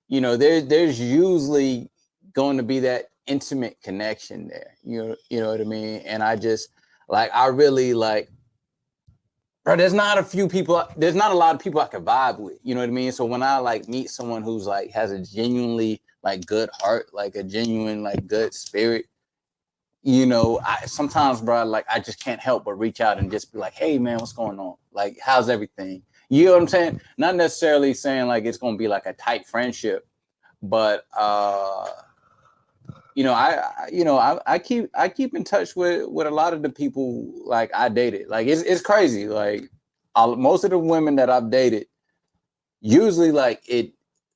you know, there's usually going to be that intimate connection there. You know what I mean? And I just like, I really like, bro, there's not a lot of people I can vibe with. You know what I mean? So when I like meet someone who's like has a genuinely like good heart, like a genuine like good spirit, you know, sometimes, bro, like I just can't help but reach out and just be like, hey man, what's going on? Like, how's everything? You know what I'm saying? Not necessarily saying like it's gonna be like a tight friendship, but you know, I keep in touch with a lot of the people like I dated. Like, it's crazy. Like, most of the women that I've dated, usually like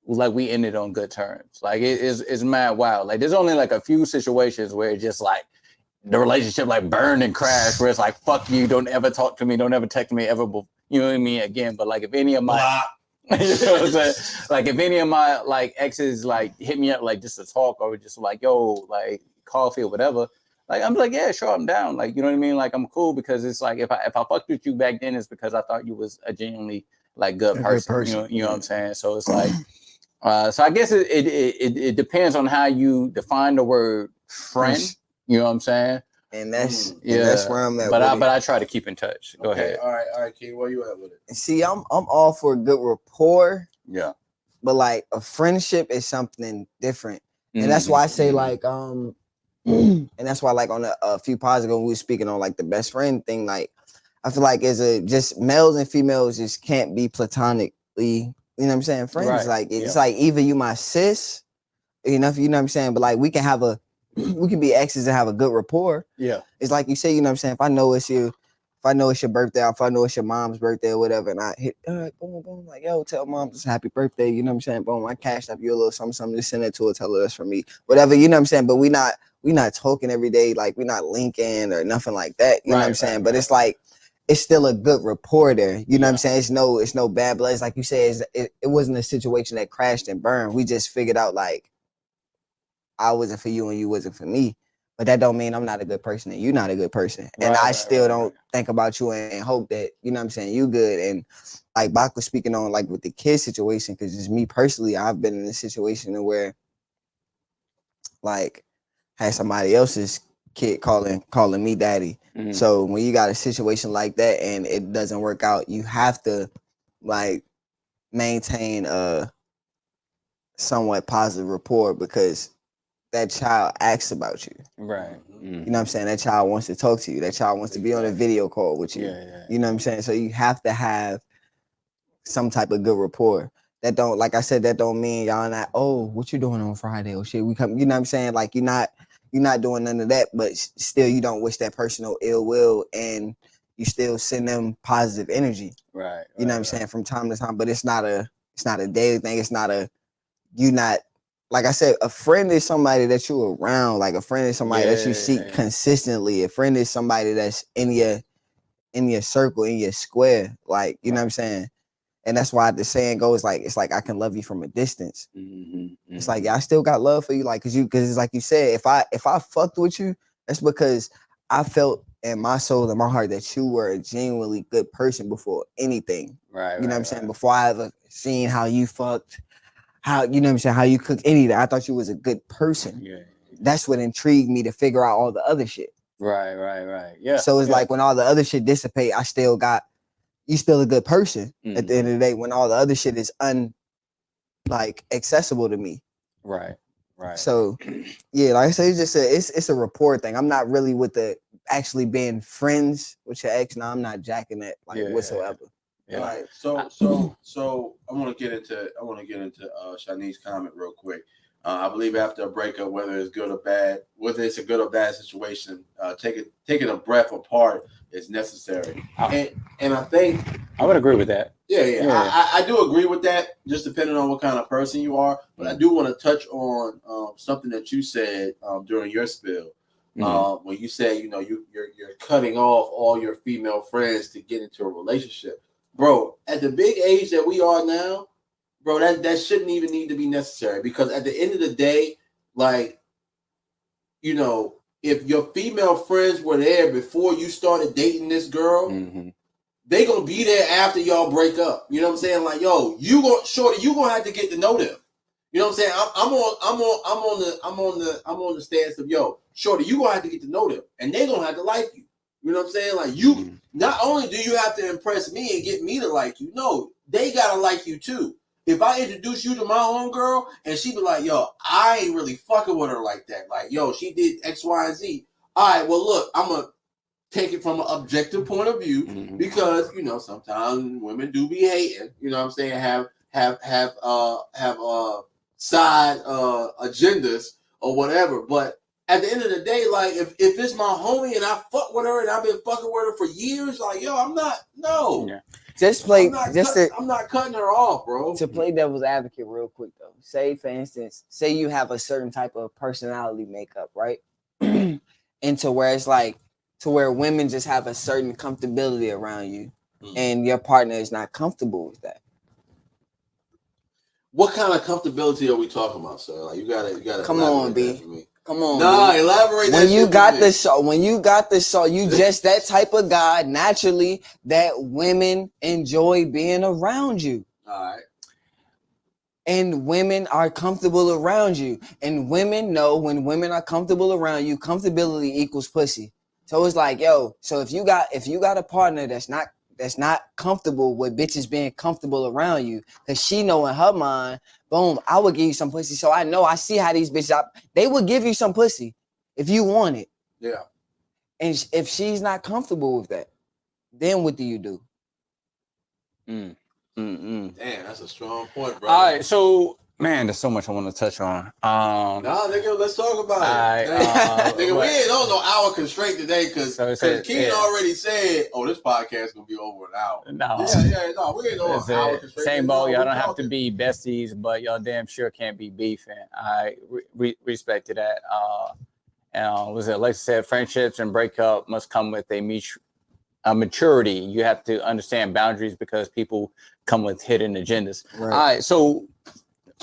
we ended on good terms. Like, it's mad wild. Like, there's only like a few situations where it's just like the relationship like burned and crashed, where it's like, fuck you, don't ever talk to me, don't ever text me ever, you know what I mean, again. But like, if any of my you know what I'm saying? Like, if any of my like exes like hit me up like just to talk, or just like, yo, like coffee or whatever, like I'm like, yeah, sure, I'm down. Like, you know what I mean? Like, I'm cool, because it's like, if I fucked with you back then, it's because I thought you was a genuinely like good person. You know what I'm saying? So it's like, so I guess it depends on how you define the word friend. You know what I'm saying? And that's where I'm at. But I try to keep in touch. Go ahead. All right, King, where you at with it? And see, I'm all for a good rapport. Yeah. But like a friendship is something different. And that's why I say like and that's why like on a few pods ago, we were speaking on like the best friend thing. Like, I feel like just males and females just can't be platonically, you know what I'm saying, friends. Right. Like, it's like either you my sis, you know what I'm saying, but like we can be exes and have a good rapport. Yeah. It's like you say, you know what I'm saying, if I know it's your birthday, if I know it's your mom's birthday or whatever, and I hit boom, boom, like, yo, tell mom it's happy birthday, you know what I'm saying? Boom, I cashed up you a little something, just send it to her, tell her that's for me. Whatever, you know what I'm saying? But we not talking every day, like we not linking or nothing like that. You know what I'm saying? But it's like it's still a good rapport there. You know what I'm saying? It's no bad blood. It's like you said, it wasn't a situation that crashed and burned. We just figured out like I wasn't for you and you wasn't for me. But that don't mean I'm not a good person and you're not a good person. And I still don't think about you and hope that, you know what I'm saying, you good. And like Bach was speaking on like with the kid situation, because just me personally, I've been in a situation where like had somebody else's kid calling me daddy. Mm-hmm. So when you got a situation like that and it doesn't work out, you have to like maintain a somewhat positive rapport, because that child asks about you. Right. Mm-hmm. You know what I'm saying? That child wants to talk to you. That child wants to be on a video call with you. You know what I'm saying? So you have to have some type of good rapport. That don't, like I said, that don't mean y'all not, oh, what you doing on Friday? Oh shit, we come, you know what I'm saying? Like you're not doing none of that, but still you don't wish that person no ill will, and you still send them positive energy. Right. You know what I'm saying? From time to time, but it's not a daily thing. It's not a, like I said, a friend is somebody that you're around. Like a friend is somebody that you see consistently. A friend is somebody that's in your circle, in your square. Like, you know what I'm saying? And that's why the saying goes like, it's like I can love you from a distance. Mm-hmm. It's like, I still got love for you. Like, cause it's like you said, if I fucked with you, that's because I felt in my soul and my heart that you were a genuinely good person before anything. Right. You know what I'm saying? Before I ever seen how you fucked, how, you know what I'm saying, how you cook anything. I thought you was a good person. Yeah. That's what intrigued me to figure out all the other shit. Right. Yeah. So it's like when all the other shit dissipate, you still a good person at the end of the day when all the other shit is accessible to me. Right. So yeah, like I said, it's a rapport thing. I'm not really with the actually being friends with your ex. No, I'm not jacking that whatsoever. Yeah. Right. So I want to get into Shanice's comment real quick. I believe after a breakup, whether it's good or bad, whether it's a good or bad situation, taking a breath apart is necessary. And I think I would agree with that. Yeah. I do agree with that, just depending on what kind of person you are. But I do want to touch on something that you said during your spill. When you said, you're cutting off all your female friends to get into a relationship. Bro, at the big age that we are now, bro, that shouldn't even need to be necessary, because at the end of the day, like, if your female friends were there before you started dating this girl, they gonna be there after y'all break up. You know what I'm saying? Like, yo, you gonna have to get to know them. You know what I'm saying? I'm on the stance of, yo, shorty, you gonna have to get to know them, and they gonna have to like you. You know what I'm saying? Like, you not only do you have to impress me and get me to like you, no, they gotta like you too. If I introduce you to my homegirl and she be like, yo, I ain't really fucking with her like that. Like, yo, she did X, Y, and Z. All right, well, look, I'm gonna take it from an objective point of view, because sometimes women do be hating. You know what I'm saying? Have side agendas or whatever. But at the end of the day, like, if it's my homie and I fuck with her and I've been fucking with her for years, like, yo, I'm not cutting her off, bro. To play devil's advocate real quick though, say for instance, say you have a certain type of personality makeup, right? And to where women just have a certain comfortability around you, and your partner is not comfortable with that. What kind of comfortability are we talking about, sir? Like, you gotta come on, B. Come on. Nah, elaborate that. When you got the show, you just that type of guy naturally that women enjoy being around you. All right. And women are comfortable around you. And women know when women are comfortable around you, comfortability equals pussy. So it's like, yo, so if you got a partner that's not comfortable with bitches being comfortable around you, because she know in her mind, boom, I would give you some pussy. So I see how these bitches, they would give you some pussy if you want it. Yeah. And if she's not comfortable with that, then what do you do? Damn, that's a strong point, bro. All right, so man, there's so much I want to touch on. Nigga, let's talk about it. Nigga, we ain't on no hour constraint today, because King already said, "Oh, this podcast gonna be over an hour." No, no, we ain't on an hour constraint. Same boat. Y'all don't have to be besties, but y'all damn sure can't be beefing. I respect to that. Was it like I said, friendships and breakup must come with a maturity. You have to understand boundaries because people come with hidden agendas. Right. All right, so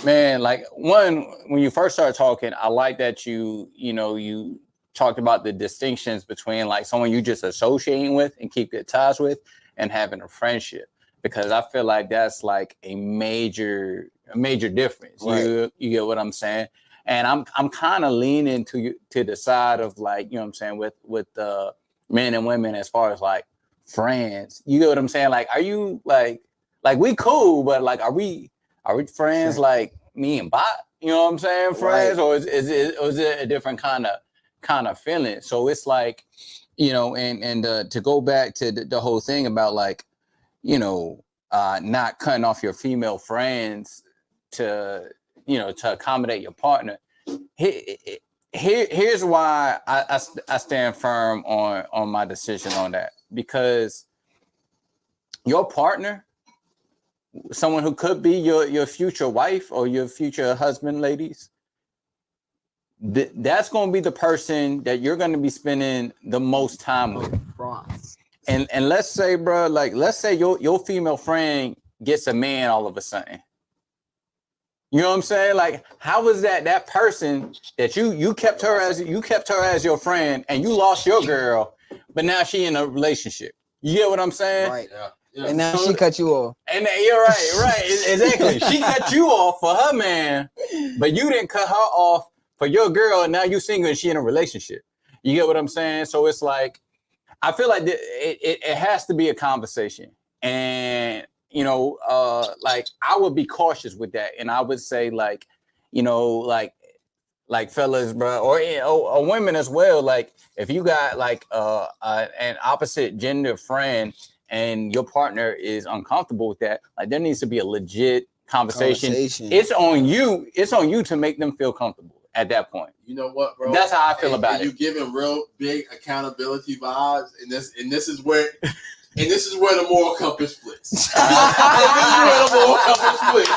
man, like when you first started talking, I like that you talked about the distinctions between like someone you just associating with and keep good ties with and having a friendship, because I feel like that's like a major difference. Right. You get what I'm saying? And I'm kind of leaning to the side of like, you know what I'm saying, with men and women as far as like friends. You get what I'm saying? Like, are you like we cool, but like are we friends like me and Bot? You know what I'm saying? Friends, Right. or is it a different kind of feeling? So it's like, you know, and to go back to the whole thing about like, you know, not cutting off your female friends to accommodate your partner. Here's why I stand firm on my decision on that, because your partner, someone who could be your future wife or your future husband, ladies, that's going to be the person that you're going to be spending the most time with. And let's say, bro, like let's say your female friend gets a man all of a sudden. You know what I'm saying? Like, how was that person that you kept her as your friend and you lost your girl, but now she in a relationship? You get what I'm saying? Right. Yeah. And now she cut you off. And you're right, exactly. She cut you off for her man, but you didn't cut her off for your girl, and now you single and she in a relationship. You get what I'm saying? So it's like, I feel like it has to be a conversation, and you know, like I would be cautious with that, and I would say like, you know, like fellas, bro, or women as well. Like if you got like an opposite gender friend and your partner is uncomfortable with that, like there needs to be a legit conversation. It's on you to make them feel comfortable at that point. You know what, bro? That's how I feel about it. You giving real big accountability vibes, and this is where the moral compass splits. This is where the moral compass splits.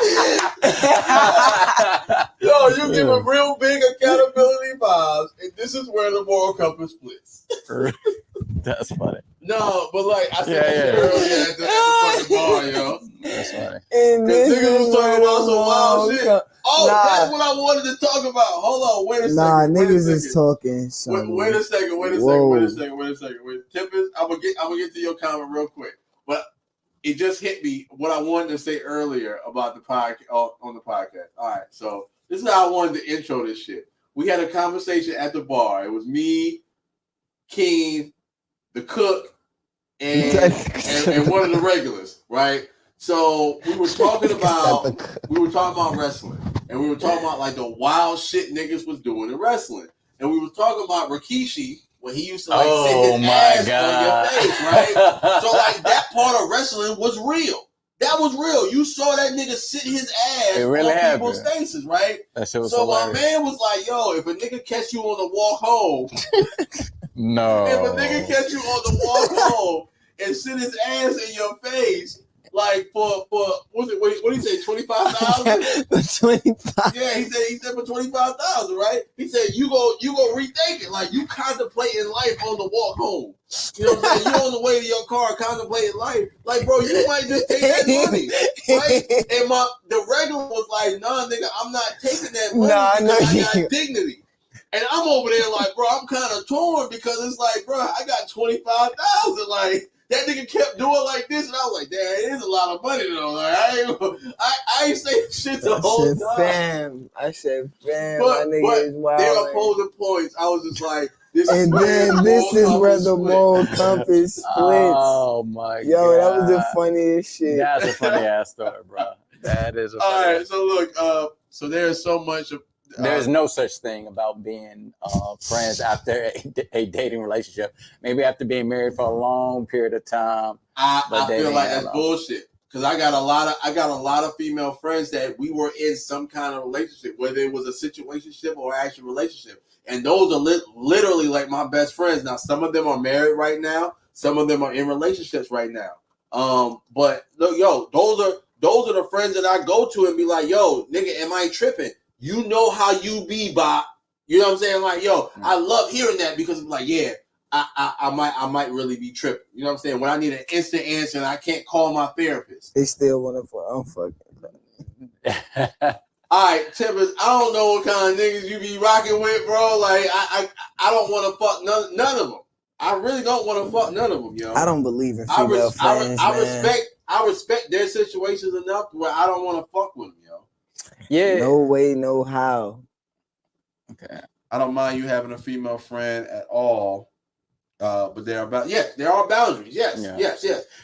Yo, you giving real big accountability vibes, and this is where the moral compass splits. That's funny. No, but like I said earlier at the fucking bar, yo. That's funny. And this niggas was talking about some wild shit. That's what I wanted to talk about. Hold on, wait a second. Nah, niggas is talking. Wait a second. Tempest, I'm gonna get to your comment real quick. But it just hit me what I wanted to say earlier about the podcast on the podcast. All right, so this is how I wanted to intro this shit. We had a conversation at the bar. It was me, King, the cook, and one of the regulars, right? So we were talking about wrestling, and we were talking about like the wild shit niggas was doing in wrestling, and we were talking about Rikishi when he used to like sit his ass on your face, right? So like that part of wrestling was real. That was real. You saw that nigga sit his ass on people's faces, right? So hilarious. My man was like, "Yo, if a nigga catch you on the walk home, no. If a nigga catch you on the walk home and sit his ass in your face, like for what did he say, 25,000? 25. Yeah, he said for 25,000, right? He said you go rethink it, like you contemplating life on the walk home. You know what I'm saying? You on the way to your car contemplating life, like bro, you might just take that money, right? And the regular was like, nah, nigga, I'm not taking that money because I got dignity. And I'm over there like, bro, I'm kind of torn because it's like, bro, I got 25,000. Like that nigga kept doing like this, and I was like, damn, it is a lot of money though. Like I ain't saying shit the whole time. I said, fam, but my nigga is wild. They're opposing points. I was just like, this is where the moral compass splits. Oh my god. Yo, that was the funniest shit. That's a funny ass story, bro. That is a funny all right, so look, so there's so much of there's no such thing about being friends after a dating relationship. Maybe after being married for a long period of time. I feel like that's bullshit. Because I got a lot of female friends that we were in some kind of relationship, whether it was a situationship or actual relationship. And those are literally like my best friends. Now, some of them are married right now. Some of them are in relationships right now. But look, yo, those are the friends that I go to and be like, yo, nigga, am I tripping? You know how you be, Bob. You know what I'm saying? Like, yo, I love hearing that because I'm like, yeah, I might really be tripping. You know what I'm saying? When I need an instant answer and I can't call my therapist. They still want to fuck. I'm fucking. All right, Tempest, I don't know what kind of niggas you be rocking with, bro. Like, I don't want to fuck none of them. I really don't want to fuck none of them, yo. I don't believe in female friends, I respect their situations enough where I don't want to fuck with them, yo. Yeah. No way, no how. Okay. I don't mind you having a female friend at all, but there are boundaries. Yes. And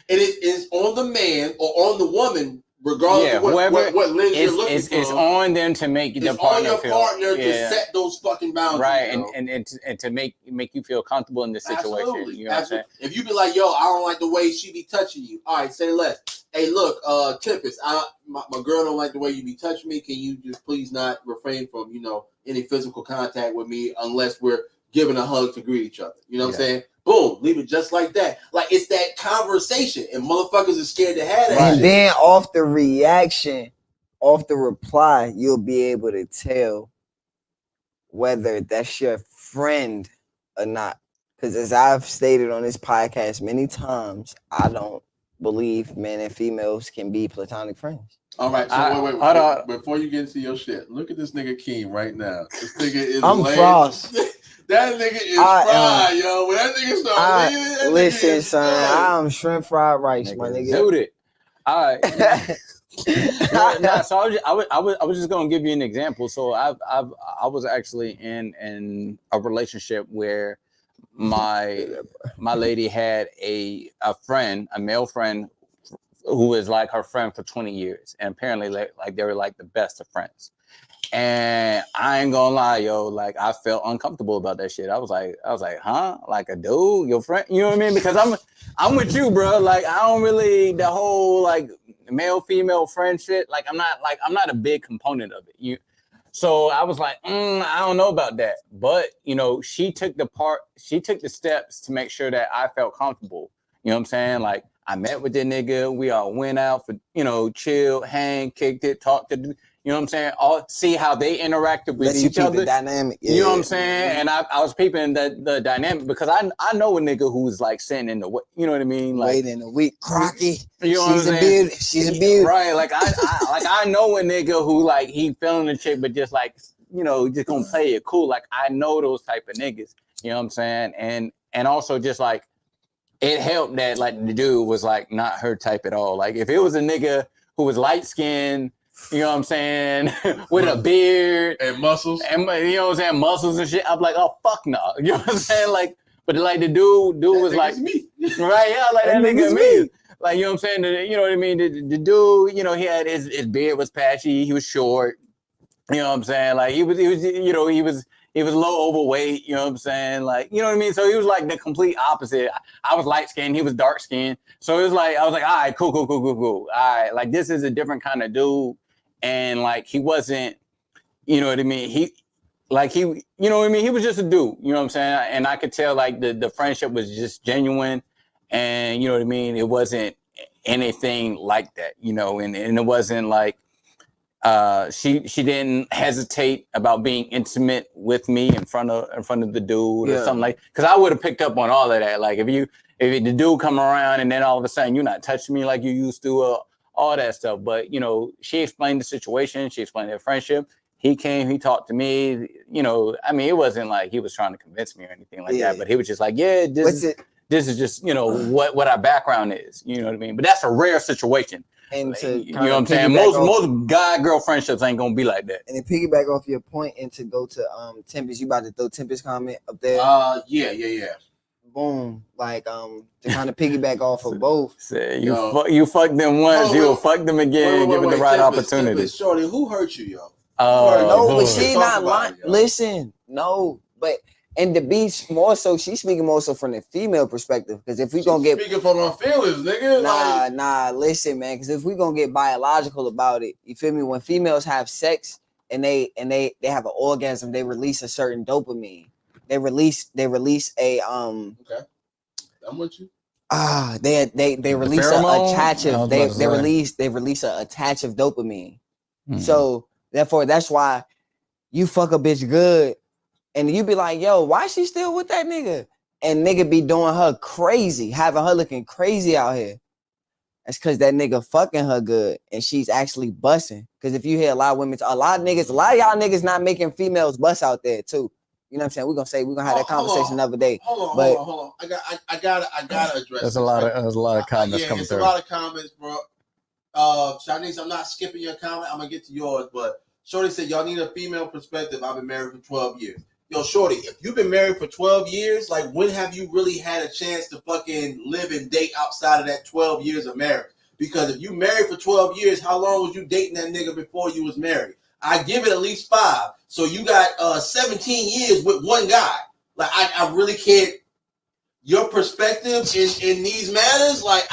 it is on the man or on the woman, regardless of what lens you're looking for. It's on them to make the partner feel. It's on your partner to set those fucking boundaries, right? Yo. And to make you feel comfortable in the situation. Absolutely. You know what I'm saying? If you be like, yo, I don't like the way she be touching you. All right, say less. Hey, look, Tempest, my girl don't like the way you be touching me. Can you just please not refrain from, any physical contact with me unless we're giving a hug to greet each other? You know what I'm saying? Boom, leave it just like that. Like, it's that conversation, and motherfuckers are scared to have that. And then off the reaction, off the reply, you'll be able to tell whether that's your friend or not. Because as I've stated on this podcast many times, I don't believe men and females can be platonic friends. All right, so wait. Before you get into your shit, look at this nigga King right now. This nigga is Frost. That nigga is fried, yo. When that nigga start leaving, listen, son, I'm shrimp fried rice, my nigga. Dude, it. All right. So I was just gonna give you an example. So I was actually in a relationship where my lady had a friend, a male friend, who was like her friend for 20 years, and apparently like they were like the best of friends. And I ain't gonna lie, yo, like I felt uncomfortable about that shit. I was like, huh? Like a dude, your friend, you know what I mean? Because I'm with you, bro. Like I don't really the whole like male female friend shit. Like I'm not a big component of it. So I was like, I don't know about that. But she took the steps to make sure that I felt comfortable. You know what I'm saying? Like I met with the nigga, we all went out for chill, hang, kicked it, talked to. You know what I'm saying? All see how they interacted with each other. The dynamic. Yeah. You know what I'm saying? And I was peeping the dynamic because I know a nigga who's like sitting in the way. You know what I mean? Like waiting in a week, crocky. You know She's a beauty. She's a beauty. Right? Like I know a nigga who like he feeling the chick, but just like just gonna play it cool. Like I know those type of niggas. You know what I'm saying? And also just like it helped that like the dude was like not her type at all. Like if it was a nigga who was light skinned. You know what I'm saying? With a beard and muscles, and muscles and shit. I'm like, oh fuck no. You know what I'm saying? Like, but like the dude was like me, right? Yeah, like that nigga me. Like you know what I'm saying? You know what I mean? The dude, he had his beard was patchy. He was short. You know what I'm saying? Like he was a little overweight. You know what I'm saying? Like you know what I mean? So he was like the complete opposite. I was light skinned. He was dark skinned. So it was like I was like, all right, cool. All right, like this is a different kind of dude. And like he wasn't, you know what I mean? He you know what I mean? He was just a dude, you know what I'm saying? And I could tell like the friendship was just genuine, and you know what I mean? It wasn't anything like that, and it wasn't like she didn't hesitate about being intimate with me in front of the dude or something like, because I would have picked up on all of that. Like if the dude come around and then all of a sudden you're not touching me like you used to, all that stuff. But, she explained the situation. She explained their friendship. He came, he talked to me, I mean, it wasn't like he was trying to convince me or anything like that, but he was just like, this is just, what our background is, you know what I mean? But that's a rare situation. And like, to you know what I'm saying? Most guy-girl friendships ain't going to be like that. And to piggyback off your point and to go to Tempest, you about to throw Tempest comment up there? Yeah. Boom, like to kind of piggyback off of both. You fuck them once, you'll fuck them again, give it the right opportunity. Shorty, who hurt you, yo? No, but she not lying. Listen, no, but and the beach more so, she's speaking more so from the female perspective. Because if we gonna get speaking from her feelings, nigga. Nah, listen, man. Because if we gonna get biological about it, you feel me? When females have sex and they have an orgasm, they release a certain dopamine. They release a Okay, I'm with you. They release a attachment. They release a attach of dopamine. Mm-hmm. So therefore, that's why you fuck a bitch good, and you be like, yo, why she still with that nigga? and nigga be doing her crazy, having her looking crazy out here. That's because that nigga fucking her good and she's actually busting. Because if you hear a lot of women, a lot of y'all niggas not making females bust out there too. You know what I'm saying? We're gonna have that conversation another day. Hold on. I gotta address. There's a lot of comments coming through. A lot of comments, bro. Shanice, I'm not skipping your comment. I'm gonna get to yours, but Shorty said y'all need a female perspective. I've been married for 12 years. Yo, Shorty, if you've been married for 12 years, like when have you really had a chance to fucking live and date outside of that 12 years of marriage? Because if you married for 12 years, how long was you dating that nigga before you was married? I give it at least 5. So you got 17 years with one guy. Like I really can't. Your perspective in these matters, like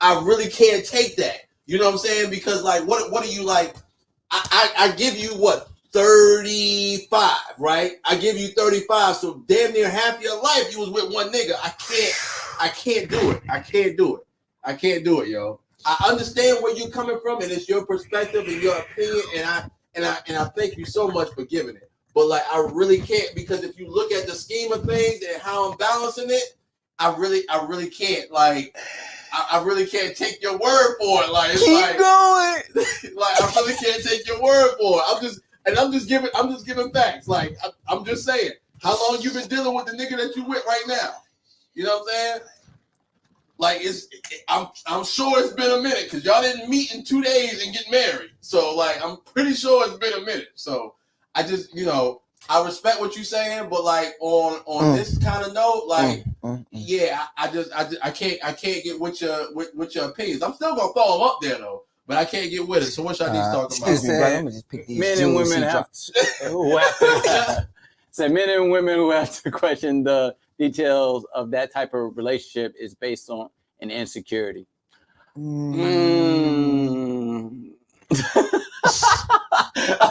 I really can't take that. You know what I'm saying? Because like what are you like? I give you what 35, right? I give you 35, so damn near half your life you was with one nigga. I can't do it. I can't do it, yo. I understand where you're coming from, and it's your perspective and your opinion, and I thank you so much for giving it. But like I really can't, because if you look at the scheme of things and how I'm balancing it, I really can't. Like I really can't take your word for it. Like it's keep going. like I really can't take your word for it. I'm just giving facts. Like I'm just saying, how long you been dealing with the nigga that you with right now? You know what I'm saying? Like I'm sure it's been a minute because y'all didn't meet in 2 days and get married. So like I'm pretty sure it's been a minute. So I just I respect what you're saying, but like on this kind of note, like yeah, I can't get with your opinions. I'm still gonna throw them up there though, but I can't get with it. So what should I need to talk about? Excuse me, brother. I'm gonna just pick these men and women men and women who have to question the details of that type of relationship is based on an insecurity.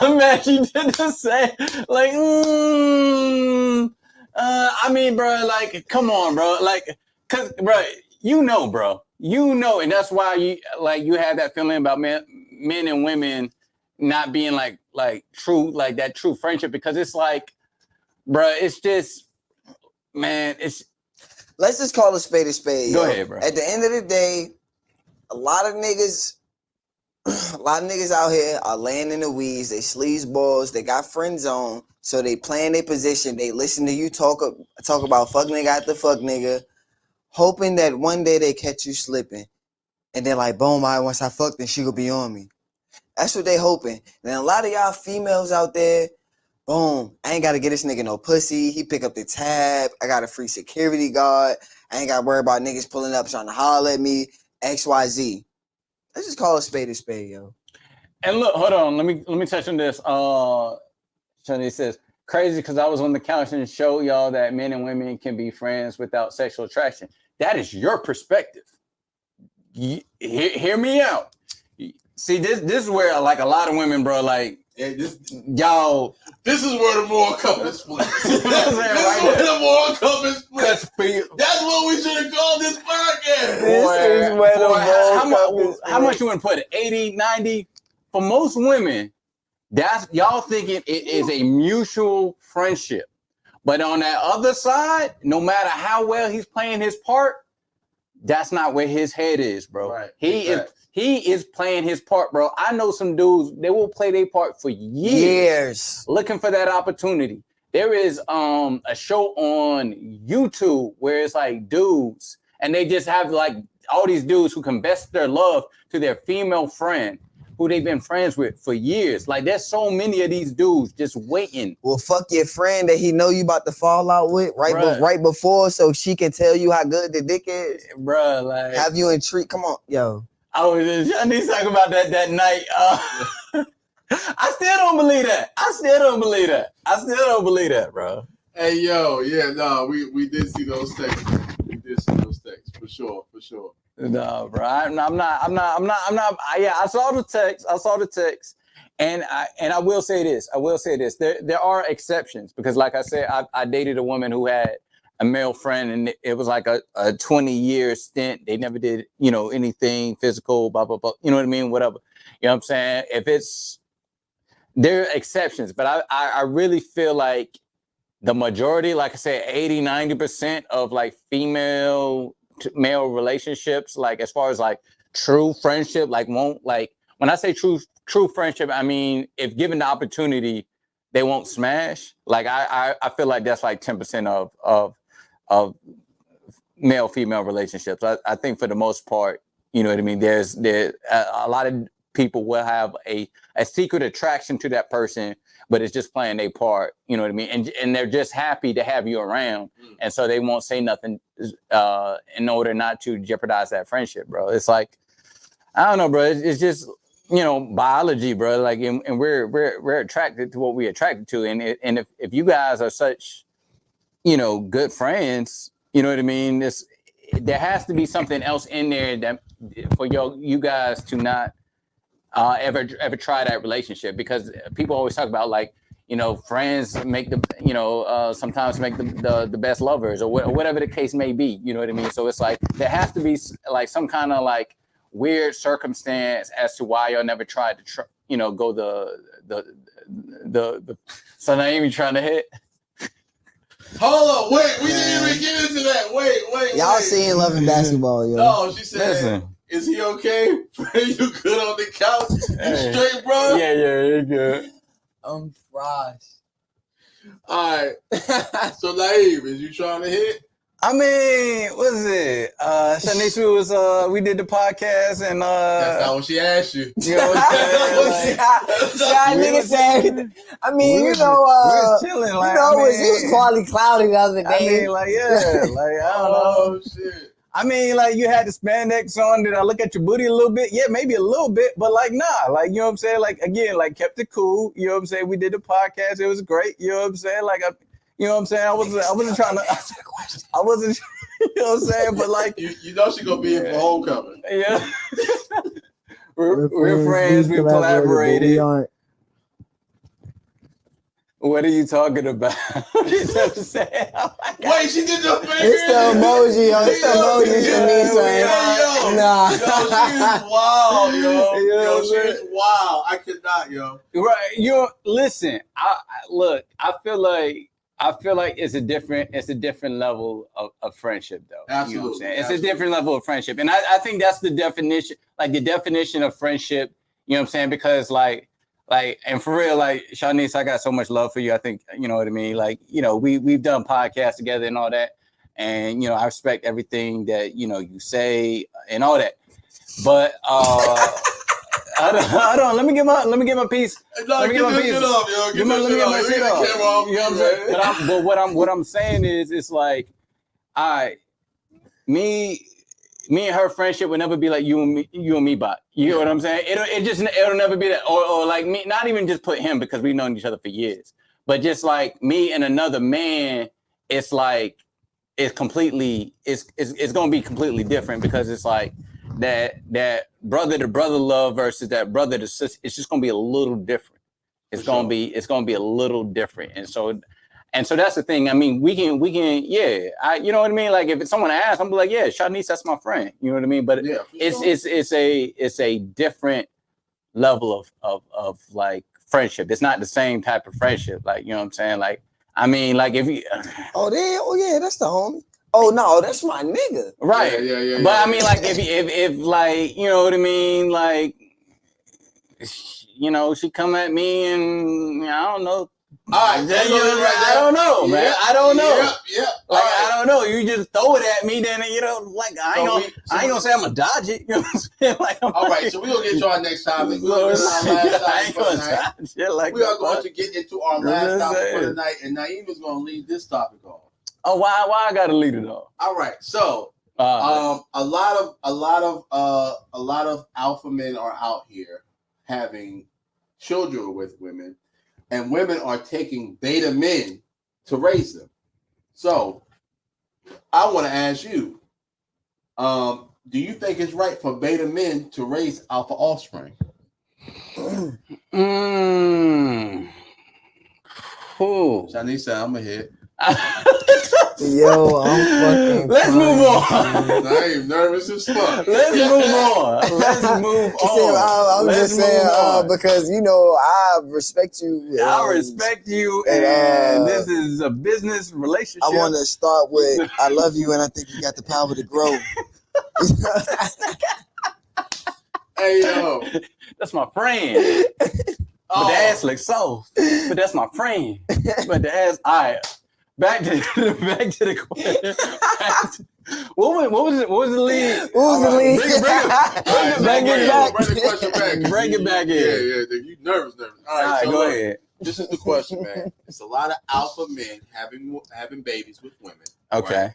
Imagine did the same. Like, I mean, bro, like, come on, bro. Like, cause, bro, bro, and that's why you have that feeling about men and women not being like true, like that true friendship, because it's like, bro, it's just, man, it's. Let's just call a spade a spade. Go ahead, bro. At the end of the day, a lot of niggas out here are laying in the weeds. They sleaze balls. They got friend zone. So they playing their position. They listen to you talk about fuck nigga after fuck nigga, hoping that one day they catch you slipping. And they're like, boom, once I fuck, then she will be on me. That's what they hoping. And a lot of y'all females out there, boom, I ain't got to get this nigga no pussy. He pick up the tab. I got a free security guard. I ain't got to worry about niggas pulling up trying to holler at me. XYZ. Let's just call a spade, yo. And look, hold on. Let me touch on this. Shani says, crazy because I was on the couch and showed y'all that men and women can be friends without sexual attraction. That is your perspective. Hear me out. See, this is where like a lot of women, bro, like y'all. This is where the moral compass flips. This is where the moral compass flips. That's what we should have called this podcast. This is where the moral compass how much you want to put it? 80, 90? For most women, that's y'all thinking it is a mutual friendship. But on that other side, no matter how well he's playing his part, that's not where his head is, bro. Right. He is playing his part, bro. I know some dudes, they will play their part for years looking for that opportunity. There is a show on YouTube where it's like dudes, and they just have like all these dudes who confess their love to their female friend who they've been friends with for years. Like there's so many of these dudes just waiting. Well, fuck your friend that he know you about to fall out with right before, so she can tell you how good the dick is, bro. Like have you intrigued? Come on, yo. I was just talking about that night. I still don't believe that. I still don't believe that, bro. Hey, yo, yeah, no, we did see those texts. For sure. No, bro. I'm not. Yeah, I saw the text. And I will say this. There are exceptions because, like I said, I dated a woman who had a male friend, and it was like a 20-year stint. They never did, anything physical, blah, blah, blah. You know what I mean? Whatever. You know what I'm saying? There are exceptions, but I really feel like the majority, like I said, 80, 90% of like female to male relationships, like as far as like true friendship, like won't like when I say true friendship, I mean if given the opportunity, they won't smash. Like I feel like that's like 10% of male female relationships. I think for the most part, you know what I mean. There's a lot of people will have a secret attraction to that person, but it's just playing their part, you know what I mean? And they're just happy to have you around. And so they won't say nothing in order not to jeopardize that friendship, bro. It's like, I don't know, bro. It's just, you know, biology, bro. Like, and we're attracted to what we're attracted to. And if you guys are such, you know, good friends, you know what I mean? There has to be something else in there that for you guys to not ever try that relationship, because people always talk about like, you know, friends make the, you know, sometimes make the best lovers or whatever the case may be, you know what I mean? So it's like there has to be like some kind of like weird circumstance as to why y'all never tried to you know, go the so now you trying to hit. Hold on, wait, we didn't even get into that. Wait. Y'all seeing Love and Basketball, yo. No, she said, listen, is he okay? You good on the couch? You straight, bro? Yeah, you're good. I'm fried. All right. So, Naeem, is you trying to hit? I mean, what is it? Shanice was we did the podcast and that's not what she asked you. You know what I'm saying? Nigga said, I mean, you know, we was chilling, like, you know, I it was partly cloudy the other day. I mean, like, yeah, like, I don't know. Oh, shit. I mean, like, you had the spandex on. Did I look at your booty a little bit? Yeah, maybe a little bit, but like, nah. Like, you know what I'm saying? Like, again, like, kept it cool. You know what I'm saying? We did the podcast. It was great. You know what I'm saying? Like, you know what I'm saying? I wasn't trying to answer the question. I wasn't, you know what I'm saying? But like, you know she gonna be in for homecoming. Yeah. we're friends. We collaborated. We aren't. What are you talking about? You know what I'm saying? Oh wait, she did the finger. It's the emoji, yo. It's the emoji for me, son. Nah. Yo, she is wild, yo. Yo, she is wild. I cannot, yo. Right. Listen, look, I feel like it's a different level of friendship, though. Absolutely. You know what I'm saying? It's a different level of friendship. And I think that's the definition, like the definition of friendship, you know what I'm saying? Because like, and for real, like, Shanice, I got so much love for you. I think, you know what I mean? Like, you know, we've done podcasts together and all that. And, you know, I respect everything that, you know, you say and all that. But I don't. Let me get my piece. Let me get my piece. Let me get my shit off. You know what I'm saying? But what I'm saying is, it's like, me and her friendship would never be like you and me, but you know what I'm saying? It'll never be that, or like me, not even just put him, because we've known each other for years, but just like me and another man, it's like it's gonna be completely different, because it's like that brother to brother love versus that brother to sister. It's just gonna be a little different. It's gonna be a little different, and so that's the thing. I mean, we can, yeah. You know what I mean? Like, if someone asks, I'm like, yeah, Shanice, that's my friend. You know what I mean? But yeah, it's a different level of like friendship. It's not the same type of friendship. Like, you know what I'm saying? Like, I mean, like if you, oh yeah, that's the homie. Oh no, that's my nigga. Right. Yeah. But I mean, like if like, you know what I mean? Like, you know, she come at me and I don't know. All right, I don't know, man. I don't know. Yeah. Like, I don't know. You just throw it at me, then, you know, like, I ain't gonna say I'm gonna dodge it. You know what I'm saying? Like, all right, so we're gonna get to our next topic. We are going to get into our last topic for the night, and Naeem is gonna lead this topic off. Oh, why I gotta lead it off? All right, so a lot of alpha men are out here having children with women, and women are taking beta men to raise them. So I want to ask you, do you think it's right for beta men to raise alpha offspring? Cool. Shanice said, I'm a hit. Yo, I'm fucking. Let's move on. I ain't nervous as fuck. Let's move on. Let's move on. I'm just saying because I respect you. I respect you, and this is a business relationship. I want to start with I love you, and I think you got the power to grow. Hey yo, that's my friend. But the ass looks soft. But that's my friend. But the ass, all right. Back to the question. What was the lead? What was the lead? Bring the question back. Bring it back in. Yeah. You nervous. All right, so go ahead. This is the question, man. It's a lot of alpha men having babies with women. Okay. Right?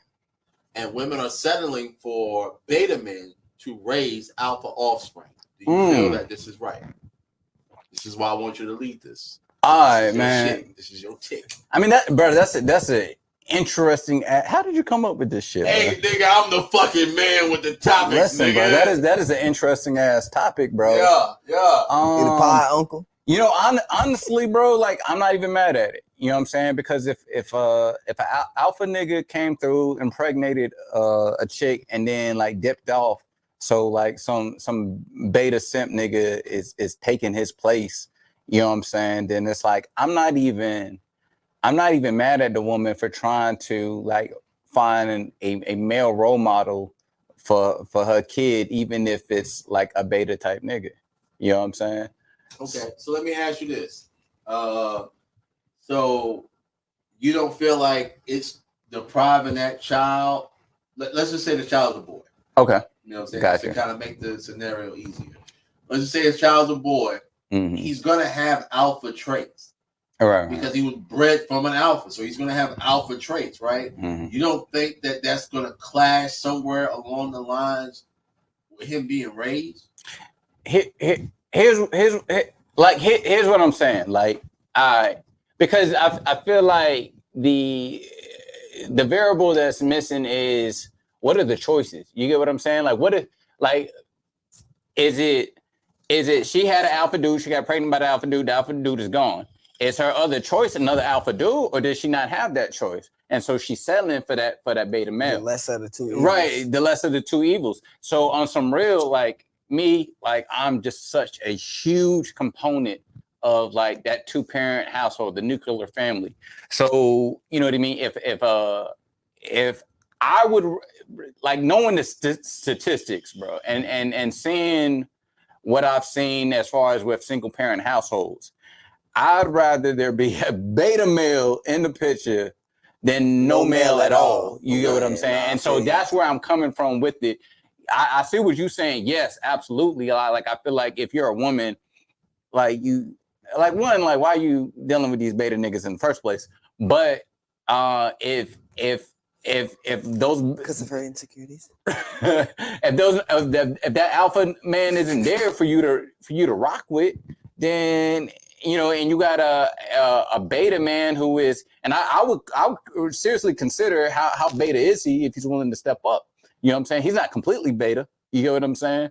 And women are settling for beta men to raise alpha offspring. Do you feel that this is right? This is why I want you to lead this. All right, man. This is your tick. I mean, that's a interesting. How did you come up with this shit? Hey, bro? nigga, I'm the fucking man with the topics, Listen, nigga. bro, that is an interesting ass topic, bro. Yeah. You the pie uncle? Honestly, bro, like I'm not even mad at it. You know what I'm saying? Because if an alpha nigga came through, impregnated a chick, and then like dipped off, so like some beta simp nigga is taking his place. You know what I'm saying? Then it's like I'm not even mad at the woman for trying to like find a male role model for her kid, even if it's like a beta type nigga. You know what I'm saying? Okay, so let me ask you this. So you don't feel like it's depriving that child? Let's just say the child's a boy. Okay. You know what I'm saying? Gotcha. To kind of make the scenario easier. Let's just say his child's a boy. Mm-hmm. He's going to have alpha traits. Right. Because he was bred from an alpha. So he's going to have alpha traits, right? Mm-hmm. You don't think that that's going to clash somewhere along the lines with him being raised? Here's what I'm saying. Like, because I feel like the variable that's missing is what are the choices? You get what I'm saying? Like, is it she had an alpha dude, she got pregnant by the alpha dude is gone. Is her other choice another alpha dude, or did she not have that choice? And so she's settling for that beta male. The lesser of the two evils. Right, the lesser of the two evils. So on some real, like me, like I'm just such a huge component of like that 2-parent household, the nuclear family. So you know what I mean? If I would like knowing the statistics, bro, and seeing what I've seen as far as with single parent households, I'd rather there be a beta male in the picture than no male at all. You get what I'm saying? And so that's where I'm coming from with it. I see what you're saying. Yes, absolutely. Like I feel like if you're a woman, like you, like one, like why are you dealing with these beta niggas in the first place? But if those because of her insecurities, if that alpha man isn't there for you to rock with, then you know, and you got a beta man who is, and I would seriously consider how beta is he if he's willing to step up. You know what I'm saying? He's not completely beta. You get what I'm saying?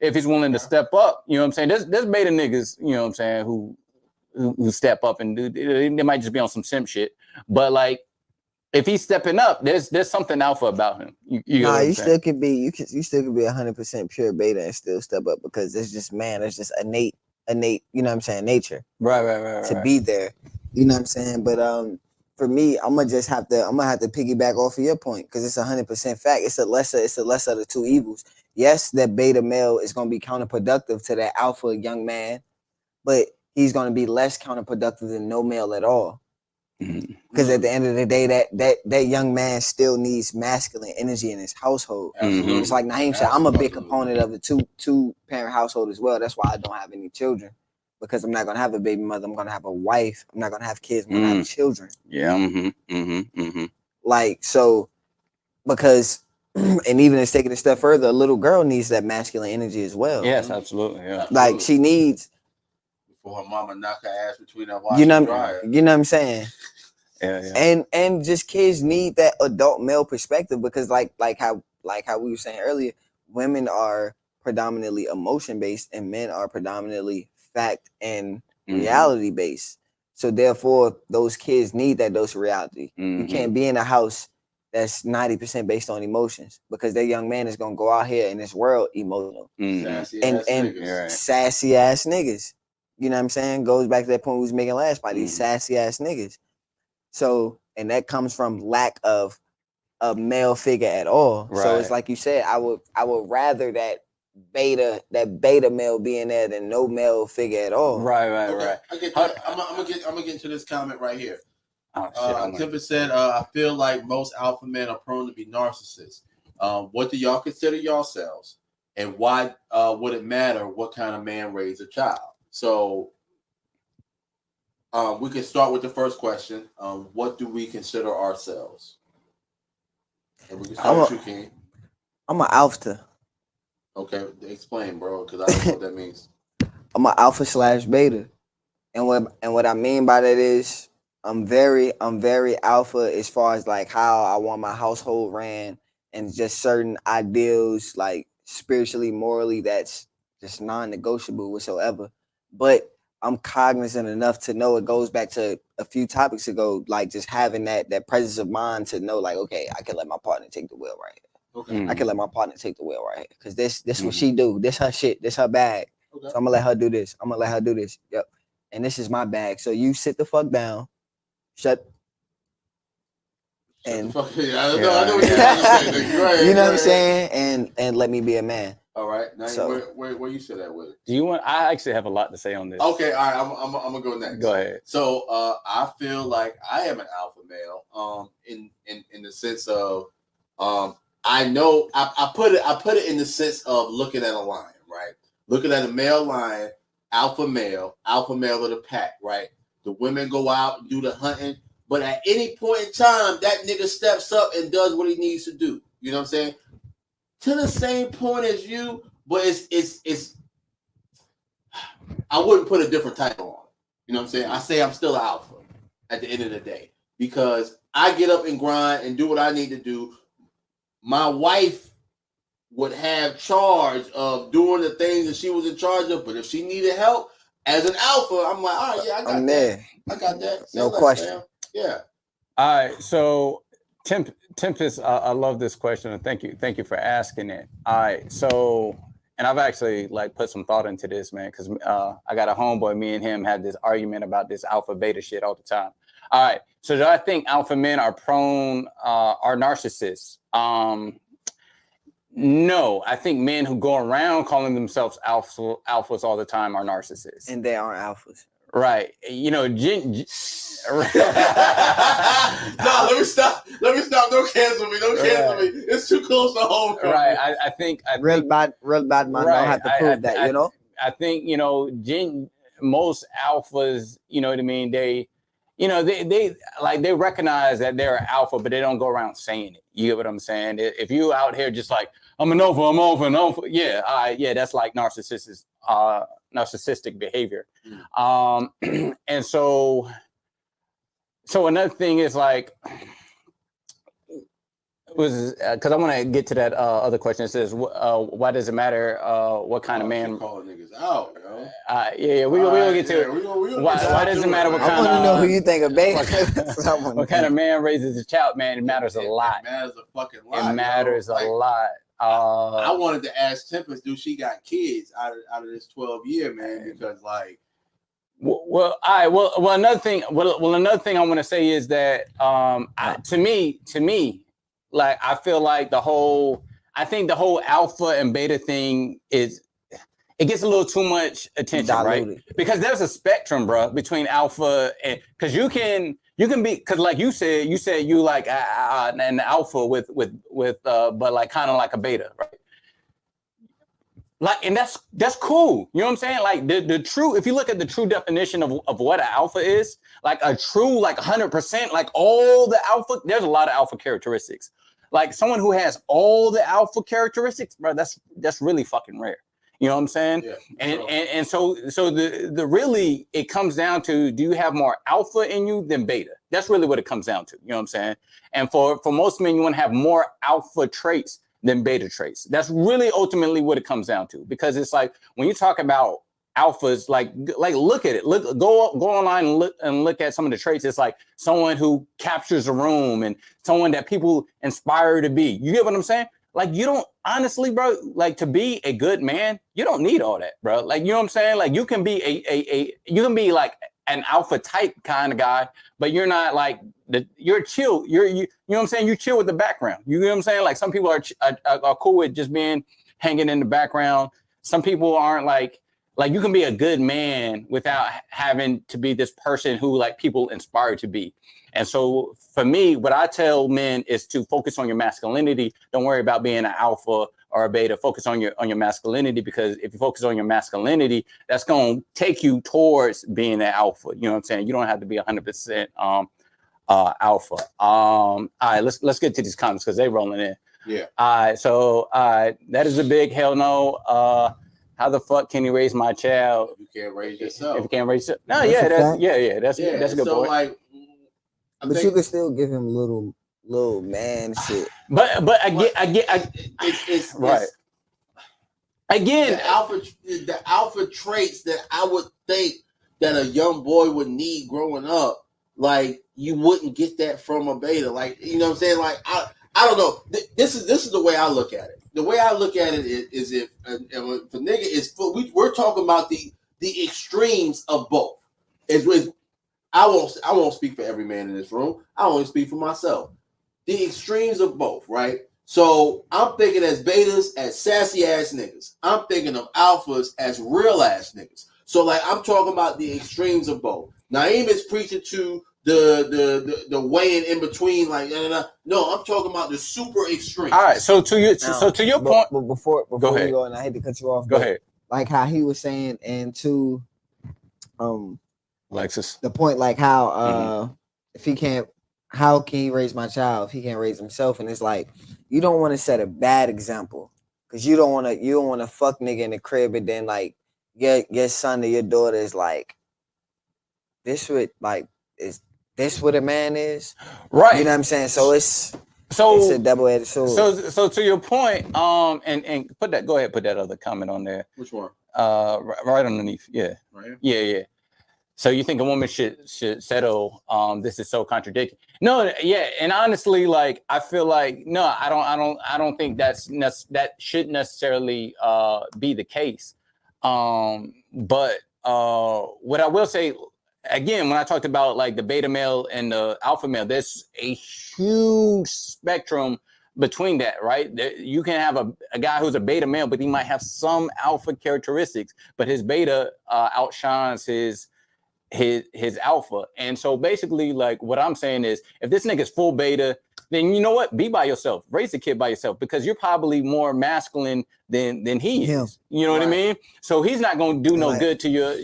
If he's willing to step up, you know what I'm saying? There's beta niggas, you know what I'm saying, who step up and do. They might just be on some simp shit, but like if he's stepping up, there's something alpha about him. You still could be you still could be 100% pure beta and still step up because it's just that's just innate, you know what I'm saying, nature. Right. To be there. You know what I'm saying? But for me, I'm gonna have to piggyback off of your point because it's 100% fact. It's the lesser of the two evils. Yes, that beta male is gonna be counterproductive to that alpha young man, but he's gonna be less counterproductive than no male at all. Because at the end of the day, that young man still needs masculine energy in his household. It's like Naheem said, I'm a big component of the two-parent household as well. That's why I don't have any children. Because I'm not gonna have a baby mother. I'm gonna have a wife. I'm not gonna have kids. I'm gonna have children. Yeah. Like so, because and even it's taking a step further, a little girl needs that masculine energy as well. Yes, absolutely. Yeah. Like she needs. Before her mama knock her ass between her You know what I'm saying? Yeah. And just kids need that adult male perspective because like how we were saying earlier, women are predominantly emotion based and men are predominantly fact and reality based. So therefore, those kids need that dose of reality. You can't be in a house that's 90% based on emotions, because that young man is gonna go out here in this world emotional Sassy and ass niggas. sassy ass niggas. You know what I'm saying? Goes back to that point we was making last by these sassy ass niggas. So, and that comes from lack of a male figure at all. Right. So it's like you said, I would rather that beta male be in there than no male figure at all. Right. I get that. I'm gonna get into this comment right here. Oh shit! Tempest said, I feel like most alpha men are prone to be narcissists. What do y'all consider yourselves? And why would it matter what kind of man raised a child? So we can start with the first question. What do we consider ourselves? And we can start with you, King. I'm an alpha. Okay, explain, bro, because I don't know what that means. I'm an alpha/beta. And what I mean by that is I'm very alpha as far as like how I want my household ran and just certain ideals, like spiritually, morally, that's just non-negotiable whatsoever. But I'm cognizant enough to know, it goes back to a few topics ago, like just having that presence of mind to know, like, okay, I can let my partner take the wheel right here. Okay. I can let my partner take the wheel right here, because this what she do. This her shit. This her bag. Okay. So I'm gonna let her do this. I'm gonna let her do this. Yep. And this is my bag. So you sit the fuck down. Shut the and fuck. Yeah, I know what you're trying to say. Ahead, you know what I'm saying? And let me be a man. All right. Now, so, where you sit at with it? Do you want? I actually have a lot to say on this. Okay. All right. I'm gonna go next. Go ahead. So I feel like I am an alpha male. In the sense of I know I put it in the sense of looking at a lion, right? Looking at a male lion, alpha male of the pack, right? The women go out and do the hunting, but at any point in time, that nigga steps up and does what he needs to do. You know what I'm saying? To the same point as you, but it's I wouldn't put a different title on it. You know what I'm saying? I say I'm still an alpha at the end of the day, because I get up and grind and do what I need to do. My wife would have charge of doing the things that she was in charge of, but if she needed help as an alpha, I'm like, all right, yeah, I got that. I got that. No question. Fam. Yeah. All right. So Tempest, I love this question, and thank you for asking it. All right. So, and I've actually like put some thought into this, man, because I got a homeboy. Me and him had this argument about this alpha beta shit all the time. All right. So do I think alpha men are are narcissists? No, I think men who go around calling themselves alphas all the time are narcissists. And they aren't alphas. Right. You know, No, let me stop. Don't cancel me. Me. It's too close to home. Right. I think real bad man don't have to prove that, you know? I think, you know, most alphas, you know what I mean? They recognize that they're an alpha, but they don't go around saying it. You get what I'm saying? If you out here just like, I'm an alpha, yeah, that's like narcissistic behavior. And so another thing is like, was because I want to get to that other question. It says, why does it matter what kind of man? Calling niggas out, yo. Yeah, we gonna get to it. Why does it matter what kind of? I want to know who you think of, baby. What kind of man raises a child? Man, it matters a lot. It matters a fucking lot. It matters a lot. I wanted to ask Tempest, do she got kids out of this 12-year, man? Because like. Well, another thing I want to say is that to me, like I feel like the whole alpha and beta thing it gets a little too much attention, diluted. Right? Because there's a spectrum, bro, between alpha and because you can be, because like you said you like an alpha with but like kind of like a beta, right? Like, and that's cool. You know what I'm saying? Like the true, if you look at the true definition of what an alpha is, like a true, like 100%, like all the alpha, there's a lot of alpha characteristics. Like someone who has all the alpha characteristics, bro, that's really fucking rare. You know what I'm saying? Yeah, and so the really, it comes down to, do you have more alpha in you than beta? That's really what it comes down to. You know what I'm saying? And for most men, you want to have more alpha traits than beta traits. That's really ultimately what it comes down to, because it's like when you talk about alphas, like look at it. Go online and look at some of the traits. It's like someone who captures a room and someone that people inspire to be. You get what I'm saying? Like, you don't, honestly, bro, like, to be a good man, you don't need all that, bro. Like, you know what I'm saying? Like, you can be you can be like an alpha type kind of guy, but you're not like you're chill. You know what I'm saying? You chill with the background. You know what I'm saying? Like, some people are cool with just hanging in the background. Some people aren't like you can be a good man without having to be this person who like people inspire to be. And so for me, what I tell men is to focus on your masculinity. Don't worry about being an alpha or a beta. Focus on your masculinity, because if you focus on your masculinity, that's going to take you towards being an alpha. You know what I'm saying? You don't have to be 100% alpha. All right, let's get to these comments because they're rolling in. Yeah. All right, so that is a big hell no. How the fuck can you raise my child? You can't raise yourself. If you can't raise it. No, That's yeah, a that's fact. yeah, that's a good so point. Like, but you can still give him little man shit. But it's right. Again, the alpha traits that I would think that a young boy would need growing up, like, you wouldn't get that from a beta. Like, you know what I'm saying? Like, I don't know. This is the way I look at it. The way I look at it is if a nigga is we're talking about the extremes of both. I won't speak for every man in this room. I only speak for myself. The extremes of both, right? So I'm thinking as betas as sassy ass niggas. I'm thinking of alphas as real ass niggas. So like, I'm talking about the extremes of both. Naeem is preaching to the weighing in between, like, no, I'm talking about the super extreme. All right, so to your point, but before we go, and I hate to cut you off. Go ahead. Like how he was saying, and to Lexus, the point, like how if he can't, how can he raise my child if he can't raise himself? And it's like, you don't want to set a bad example, because you don't want to fuck nigga in the crib and then like your son or your daughter is like, this what a man is, right? You know what I'm saying? So it's a double-edged sword. So to your point, and put that other comment on there. Which one? Right underneath. Yeah. Right. Yeah. So you think a woman should settle? This is so contradictory. No, yeah, and honestly, like, I feel like no, I don't think that should necessarily be the case. But what I will say, again, when I talked about like the beta male and the alpha male, there's a huge spectrum between that, right? You can have a guy who's a beta male, but he might have some alpha characteristics, but his beta outshines his alpha. And so basically, like, what I'm saying is, if this nigga's full beta, then you know what? Be by yourself. Raise the kid by yourself, because you're probably more masculine than he is. You know what I mean? So he's not going to do no good to your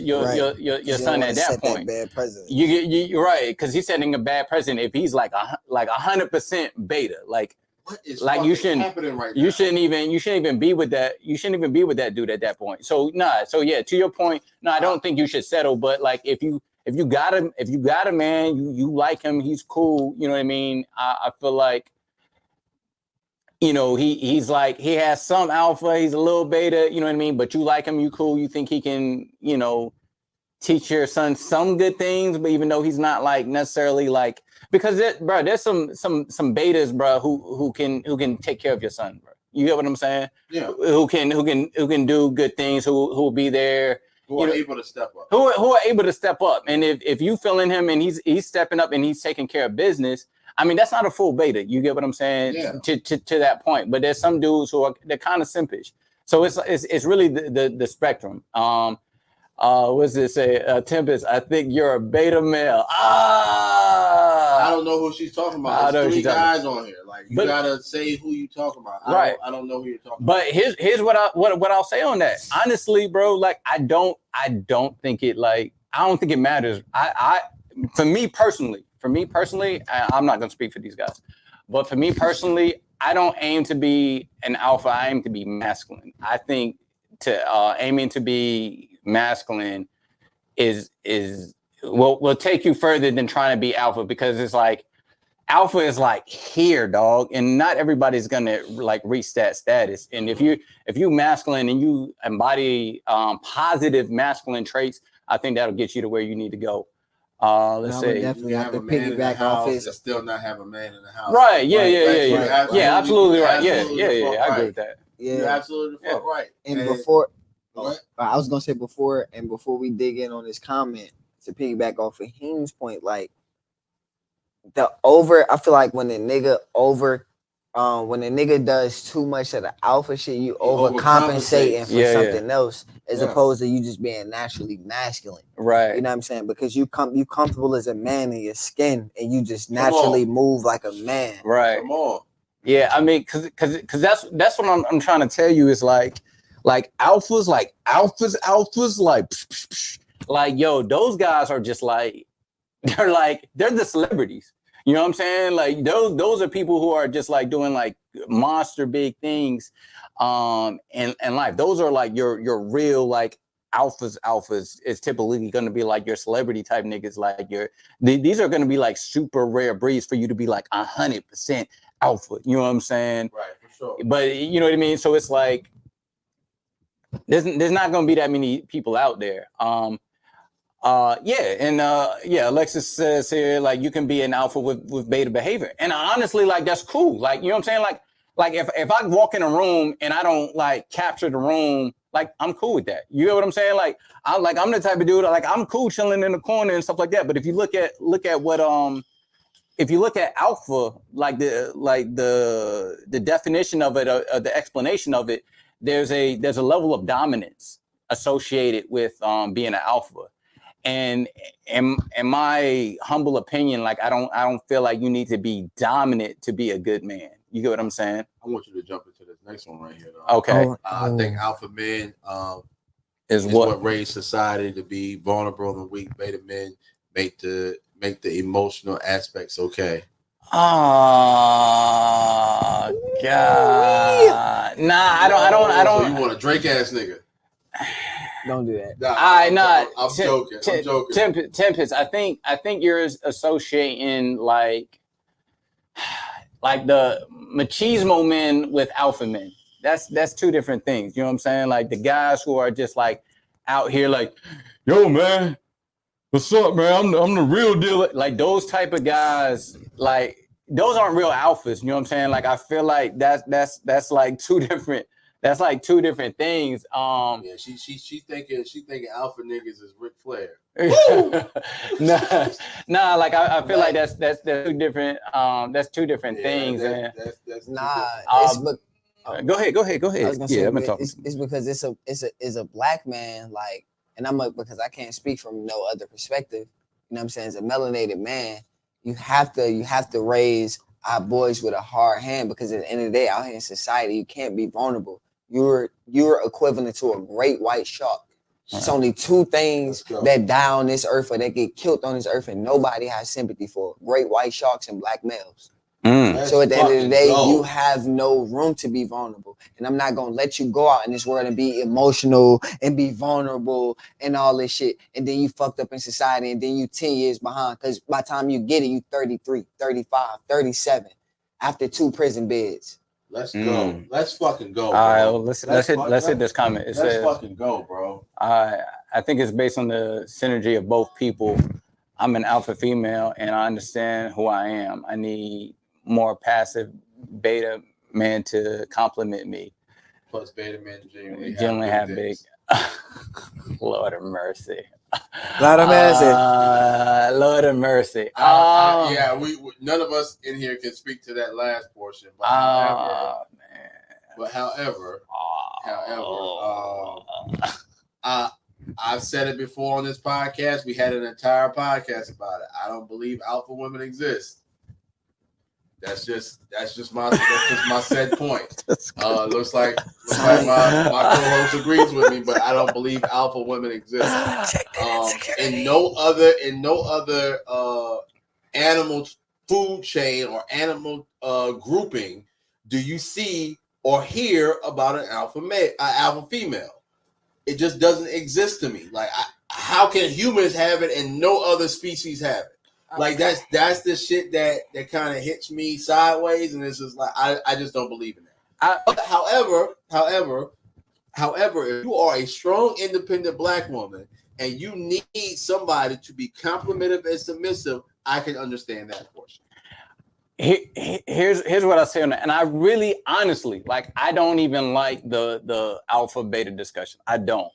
son at that point. That bad president. You're right, because he's setting a bad precedent if he's like 100% beta. Like, what is you shouldn't happening right now? You shouldn't even be with that. You shouldn't even be with that dude at that point. So So yeah, to your point, I don't think you should settle. But like, if you got a man, you like him, he's cool. You know what I mean? I feel like, you know, he's like, he has some alpha, he's a little beta. You know what I mean? But you like him, you cool. You think he can, you know, teach your son some good things, but even though he's not like necessarily like, because there's some betas, bro, who can take care of your son, bro. You get what I'm saying? Yeah. Who can do good things, who will be there, who are able to step up. Who are able to step up. And if you feeling him and he's stepping up and he's taking care of business, I mean, that's not a full beta. You get what I'm saying? Yeah. To that point. But there's some dudes they're kind of simpish. So it's really the spectrum. What's this say? Tempest, I think you're a beta male. I don't know who she's talking about. There's 3 guys on here. Like, you gotta say who you talking about. I don't know who you're talking about. But here's what I'll say on that. Honestly, bro, like, I don't think it matters. For me personally, I'm not gonna speak for these guys, but for me personally, I don't aim to be an alpha. I aim to be masculine. I think aiming to be masculine will take you further than trying to be alpha, because it's like, alpha is like here, dog, and not everybody's gonna like reach that status. And if you masculine and you embody positive masculine traits, I think that'll get you to where you need to go. Let's say definitely have to piggyback off his. And still not have a man in the house. Right? Yeah, absolutely right. Yeah, I agree with that. Yeah, you're absolutely the fuck right. And before, I was gonna say before we dig in on this comment, to piggyback off of Heem's point, like I feel like when a nigga does too much of the alpha shit, you overcompensating for something else, as opposed to you just being naturally masculine. Right. You know what I'm saying? Because you comfortable as a man in your skin, and you just naturally move like a man. Right. Come on. Yeah, I mean, cause that's what I'm trying to tell you is like alphas, like yo, those guys are just like they're the celebrities. You know what I'm saying? Like those are people who are just like doing like monster big things in life. Those are like your real like alphas is typically going to be like your celebrity type niggas. Like these are going to be like super rare breeds for you to be like 100% alpha. You know what I'm saying? Right, for sure. But you know what I mean? So it's like there's not going to be that many people out there. Alexis says here, like, you can be an alpha with beta behavior. And honestly, like, that's cool. Like, you know what I'm saying? Like if I walk in a room and I don't like capture the room, like, I'm cool with that. You know what I'm saying? Like, I'm the type of dude, like, I'm cool chilling in the corner and stuff like that. But if you look at what if you look at alpha, like the definition of it, the explanation of it, there's a level of dominance associated with being an alpha. And in my humble opinion, like I don't feel like you need to be dominant to be a good man. You get what I'm saying? I want you to jump into this next one right here, though. Okay. I think alpha men is what raised society to be vulnerable and weak. Beta men make the emotional aspects okay. Oh God! Nah, I don't. So you want a Drake ass nigga? Don't do that. I'm joking. Tempest, I think you're associating like the machismo men with alpha men. That's two different things. You know what I'm saying? Like the guys who are just like out here like, yo man, what's up, man? I'm the real deal. Like those type of guys, like those aren't real alphas. You know what I'm saying? Like I feel like that's like two different. That's like two different things. Yeah, she thinking alpha niggas is Ric Flair. nah. Like I feel like that's two different. That's two different things. Go ahead. I was gonna say, it's because it's a black man, like, and because I can't speak from no other perspective. You know what I'm saying? As a melanated man, you have to raise our boys with a hard hand, because at the end of the day, out here in society, you can't be vulnerable. You're equivalent to a great white shark. It's only two things that die on this earth or that get killed on this earth, and nobody has sympathy for: great white sharks and black males. So at the end of the day, you have no room to be vulnerable. And I'm not going to let you go out in this world and be emotional and be vulnerable and all this shit. And then you fucked up in society, and then you 10 years behind. Because by the time you get it, you 33, 35, 37 after 2 prison beds. Let's go. Let's fucking go. Bro. All right, well, let's hit this comment. It says, fucking go, bro. I think it's based on the synergy of both people. I'm an alpha female, and I understand who I am. I need more passive beta man to compliment me. Plus beta men generally have big. Lord of mercy. Lord of mercy. Lord of mercy. We none of us in here can speak to that last portion. But however, I've said it before on this podcast. We had an entire podcast about it. I don't believe alpha women exist. That's just my said point. Looks like my co-host agrees with me, but I don't believe alpha women exist. In no other animal food chain or animal grouping do you see or hear about an alpha female. It just doesn't exist to me. Like, how can humans have it and no other species have it? Like that's the shit that kind of hits me sideways, and it's just like I just don't believe in that. But however, if you are a strong, independent black woman and you need somebody to be complimentary and submissive, I can understand that portion. Here's what I say on that, and I really, honestly, like, I don't even like the alpha beta discussion. I don't.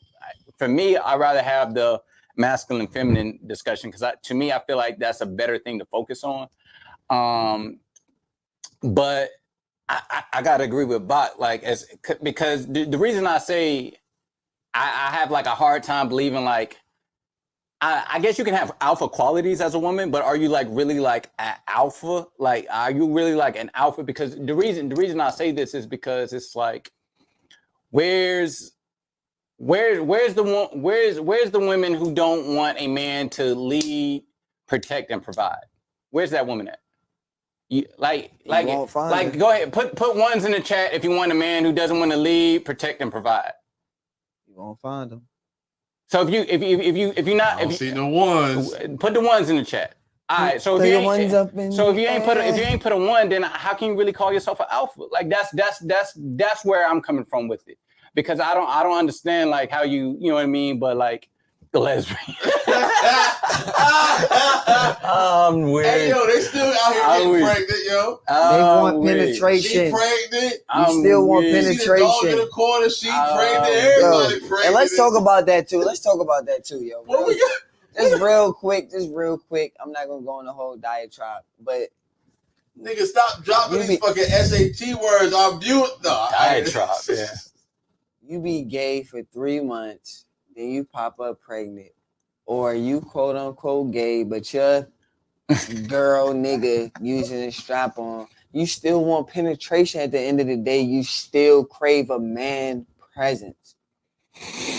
For me, I'd rather have the masculine feminine discussion because to me, I feel like that's a better thing to focus on. But I gotta agree with Bot, like, because the reason I say I have like a hard time believing, like, I guess you can have alpha qualities as a woman, but are you like really like an alpha? Like, are you really like an alpha? Because the reason I say this is because it's like, where's the women who don't want a man to lead, protect, and provide? Where's that woman at? You go ahead, put ones in the chat if you want a man who doesn't want to lead, protect, and provide. You won't find them. So if you not see no ones, put the ones in the chat. All right. So if you ain't put a one, then how can you really call yourself an alpha? Like that's where I'm coming from with it, because I don't understand like how you know what I mean, but like the lesbian. I'm weird. Hey yo, they still out here getting pregnant, yo. They want penetration. She pregnant. You still want penetration. See the dog in the corner. She pregnant. Everybody pregnant. And let's talk about that too. Yo. What we got? Just real quick. I'm not gonna go on the whole diatribe, but nigga, stop dropping these fucking SAT words. I'm viewing the diatribe. Yeah. You be gay for 3 months, then you pop up pregnant, or you quote unquote gay, but your girl nigga using a strap on. You still want penetration at the end of the day. You still crave a man presence.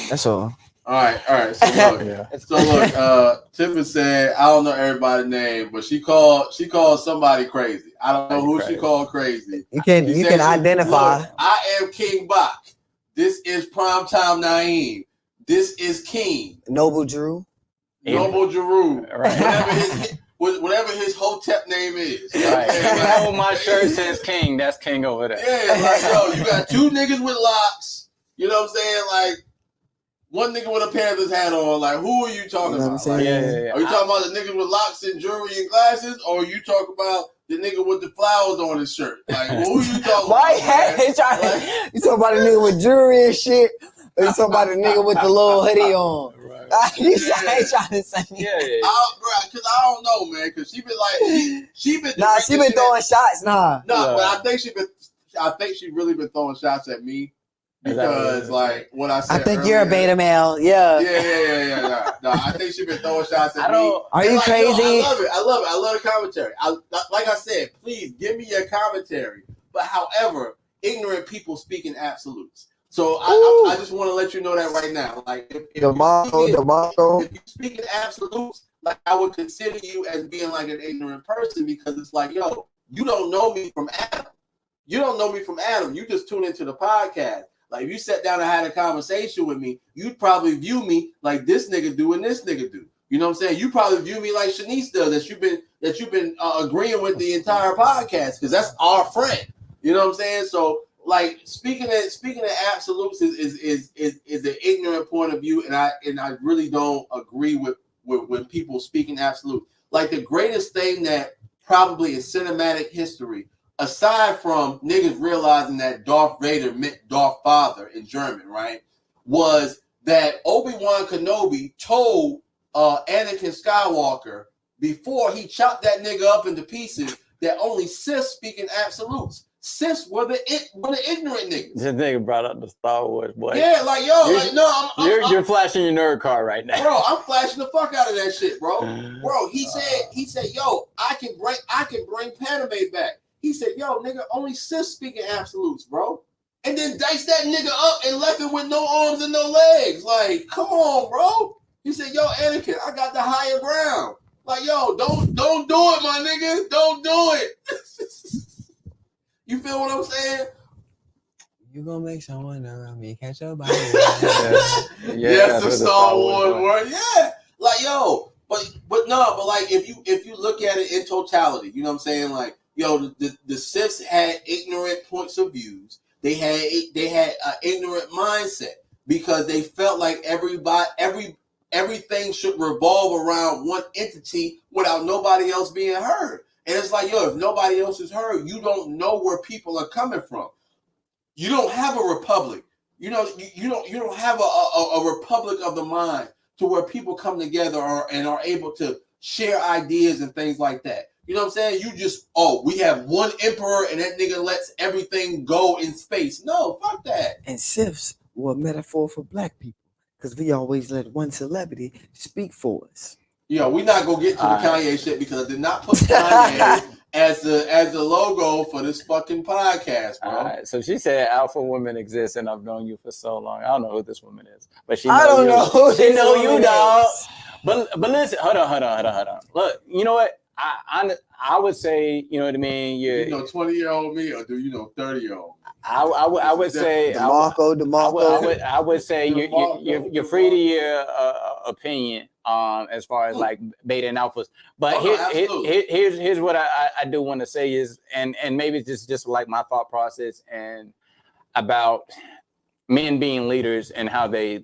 That's all. All right. So look, Tiffany said, I don't know everybody's name, but she called somebody crazy. I don't know who she called crazy. You can identify. Look, I am King Bach. This is Primetime Naeem. This is King. Noble Drew. Right. Whatever his Hotep name is. Right. My shirt says King. That's King over there. Yeah, like, yo, you got two niggas with locks. You know what I'm saying? Like, one nigga with a Panthers hat on. Like, who are you talking about? Like, yeah. Are you talking about the nigga with locks and jewelry and glasses? Or are you talking about the nigga with the flowers on his shirt? Like, who are you talking about? You talking about a nigga with jewelry and shit? Or you talking about a nigga with the little hoodie on? He's trying to say. Because I don't know, man. Because she been like, she been throwing shots. But I think she really been throwing shots at me because like what I said. I think earlier, you're a beta male. Yeah. No, I think she been throwing shots at me. Are you crazy? Yo, I love it. I love the commentary. Like I said, please give me your commentary. But however, ignorant people speak in absolutes. So I just want to let you know that right now. Like if you speak in absolutes, like I would consider you as being like an ignorant person, because it's like, yo, you don't know me from Adam. You just tune into the podcast. Like if you sat down and had a conversation with me, you'd probably view me like this nigga do and this nigga do. You know what I'm saying? You probably view me like Shanice does, that you've been agreeing with the entire podcast, because that's our friend. You know what I'm saying? So like speaking of absolutes is an ignorant point of view, and I really don't agree with when people speak in absolute. Like the greatest thing that probably in cinematic history, aside from niggas realizing that Darth Vader meant Darth Father in German, right, was that Obi-Wan Kenobi told Anakin Skywalker before he chopped that nigga up into pieces that only Sith speak in absolutes. Sis were the ignorant niggas. This nigga brought up the Star Wars, boy. Yeah, like yo, you're flashing your nerd card right now, bro. I'm flashing the fuck out of that shit, bro. Bro, he said, yo, I can bring Padme back. He said, yo, nigga, only sis speaking absolutes, bro. And then diced that nigga up and left him with no arms and no legs. Like, come on, bro. He said, yo, Anakin, I got the higher ground. Like, yo, don't do it, my nigga. Don't do it. You feel what I'm saying? You gonna make someone around me catch your body. Yes, the Star Wars word. Yeah. Like, yo, But like if you look at it in totality, you know what I'm saying? Like, the Sifs had ignorant points of views. They had an ignorant mindset because they felt like everything should revolve around one entity without nobody else being heard. And it's like, if nobody else is heard, you don't know where people are coming from. You don't have a republic. You don't have a republic of the mind to where people come together and are able to share ideas and things like that. You know what I'm saying? You just, we have one emperor and that nigga lets everything go in space. No, fuck that. And Sifs were a metaphor for black people because we always let one celebrity speak for us. We're not gonna get to the Kanye shit because I did not put Kanye as the logo for this fucking podcast, bro. All right. So she said alpha women exist, and I've known you for so long. I don't know who this woman is, but she. I don't know who she know you, dog. But listen, hold on. Look, you know what? I would say, you know what I mean. You know 20-year-old me, or do you know 30-year-old? I would say DeMarco. I would say you're free to your opinion as far as like beta and alphas. But here's what I do want to say is, and maybe it's just like my thought process and about men being leaders and how they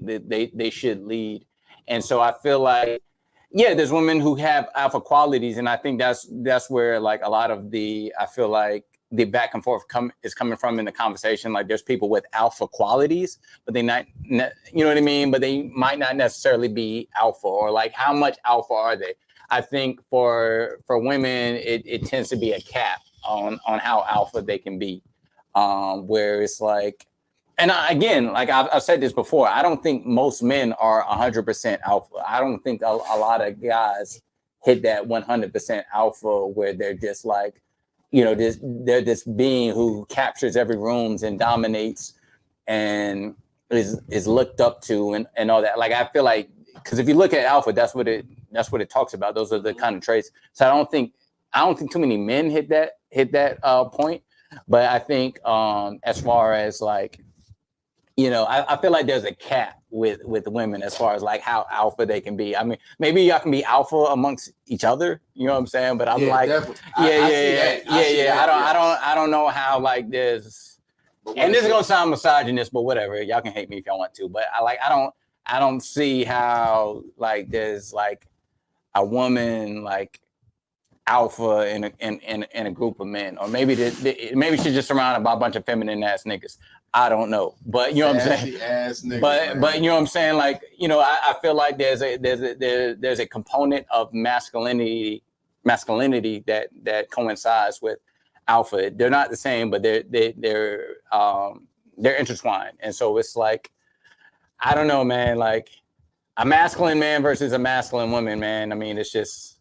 should lead. And so I feel like, there's women who have alpha qualities, and I think that's where like a lot of I feel like the back and forth is coming from in the conversation. Like there's people with alpha qualities, but they not, you know what I mean? But they might not necessarily be alpha, or like how much alpha are they? I think for women, it tends to be a cap on how alpha they can be, where it's like, and again, like I've said this before, I don't think most men are 100% alpha. I don't think a lot of guys hit that 100% alpha where they're just like, they're this being who captures every room and dominates and is looked up to and all that. Like I feel like, because if you look at alpha, that's what it talks about. Those are the kind of traits. So I don't think too many men hit that point. But I think as far as like, I feel like there's a cap with women as far as like how alpha they can be. I mean, maybe y'all can be alpha amongst each other, you know what I'm saying? But I'm like, I don't know how like there's, and this is gonna sound misogynist, but whatever. Y'all can hate me if y'all want to, but I don't see how like there's like a woman like alpha in a group of men, or maybe she's just surrounded by a bunch of feminine ass niggas. I don't know, but you know what I'm saying. Niggas, but you know what I'm saying. Like I feel like there's a component of masculinity that coincides with alpha. They're not the same, but they're intertwined, and so it's like, I don't know, man. Like a masculine man versus a masculine woman, man. I mean, it's just,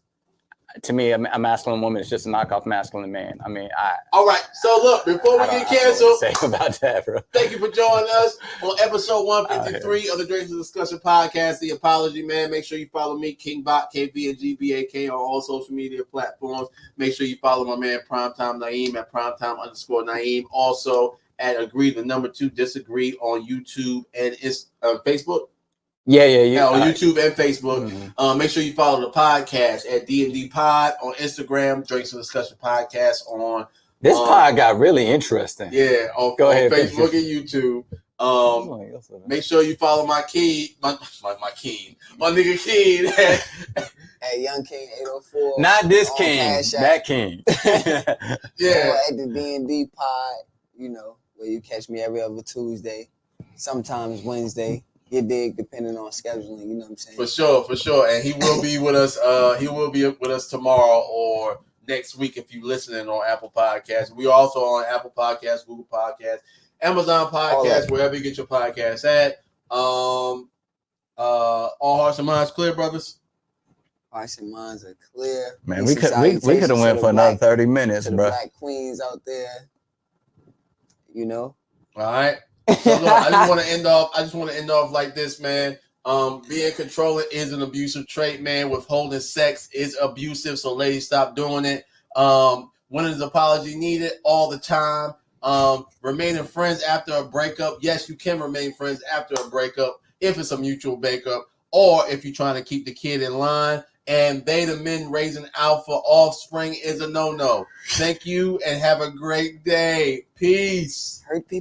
to me, a masculine woman is just a knockoff masculine man. I mean, all right. So look, before we get canceled, say about that, bro. Thank you for joining us on episode 153 of the Drinks and Discussion podcast. The Apology Man. Make sure you follow me, Kingbot, KVNGBAK, on all social media platforms. Make sure you follow my man Primetime Naeem at Primetime_Naeem. Also at Agree the number 2 Disagree on YouTube and Facebook. Yeah. On YouTube and Facebook. Mm-hmm. Make sure you follow the podcast at D&D Pod on Instagram, Drinks and Discussion Podcast on. This pod got really interesting. Yeah, on Facebook and YouTube. Make sure you follow my Keen, my nigga Keen. Hey, Young King 804. Not this King, that King. Yeah. At the D&D Pod, where you catch me every other Tuesday, sometimes Wednesday. You dig, depending on scheduling, you know what I'm saying? For sure. And he will be with us. He will be with us tomorrow or next week if you're listening on Apple Podcasts. We're also on Apple Podcasts, Google Podcasts, Amazon Podcasts, wherever you get your podcasts at. All hearts and minds clear, brothers. Hearts and minds are clear. Man, we could have went for another 30 minutes, bro. Black queens out there, All right. So look, I just want to end off like this, man. Being controlling is an abusive trait, man. Withholding sex is abusive, so ladies, stop doing it. When is apology needed? All the time. Remaining friends after a breakup. Yes, you can remain friends after a breakup if it's a mutual breakup, or if you're trying to keep the kid in line. and beta men raising alpha offspring is a no-no. Thank you and have a great day. Peace. Hurt people.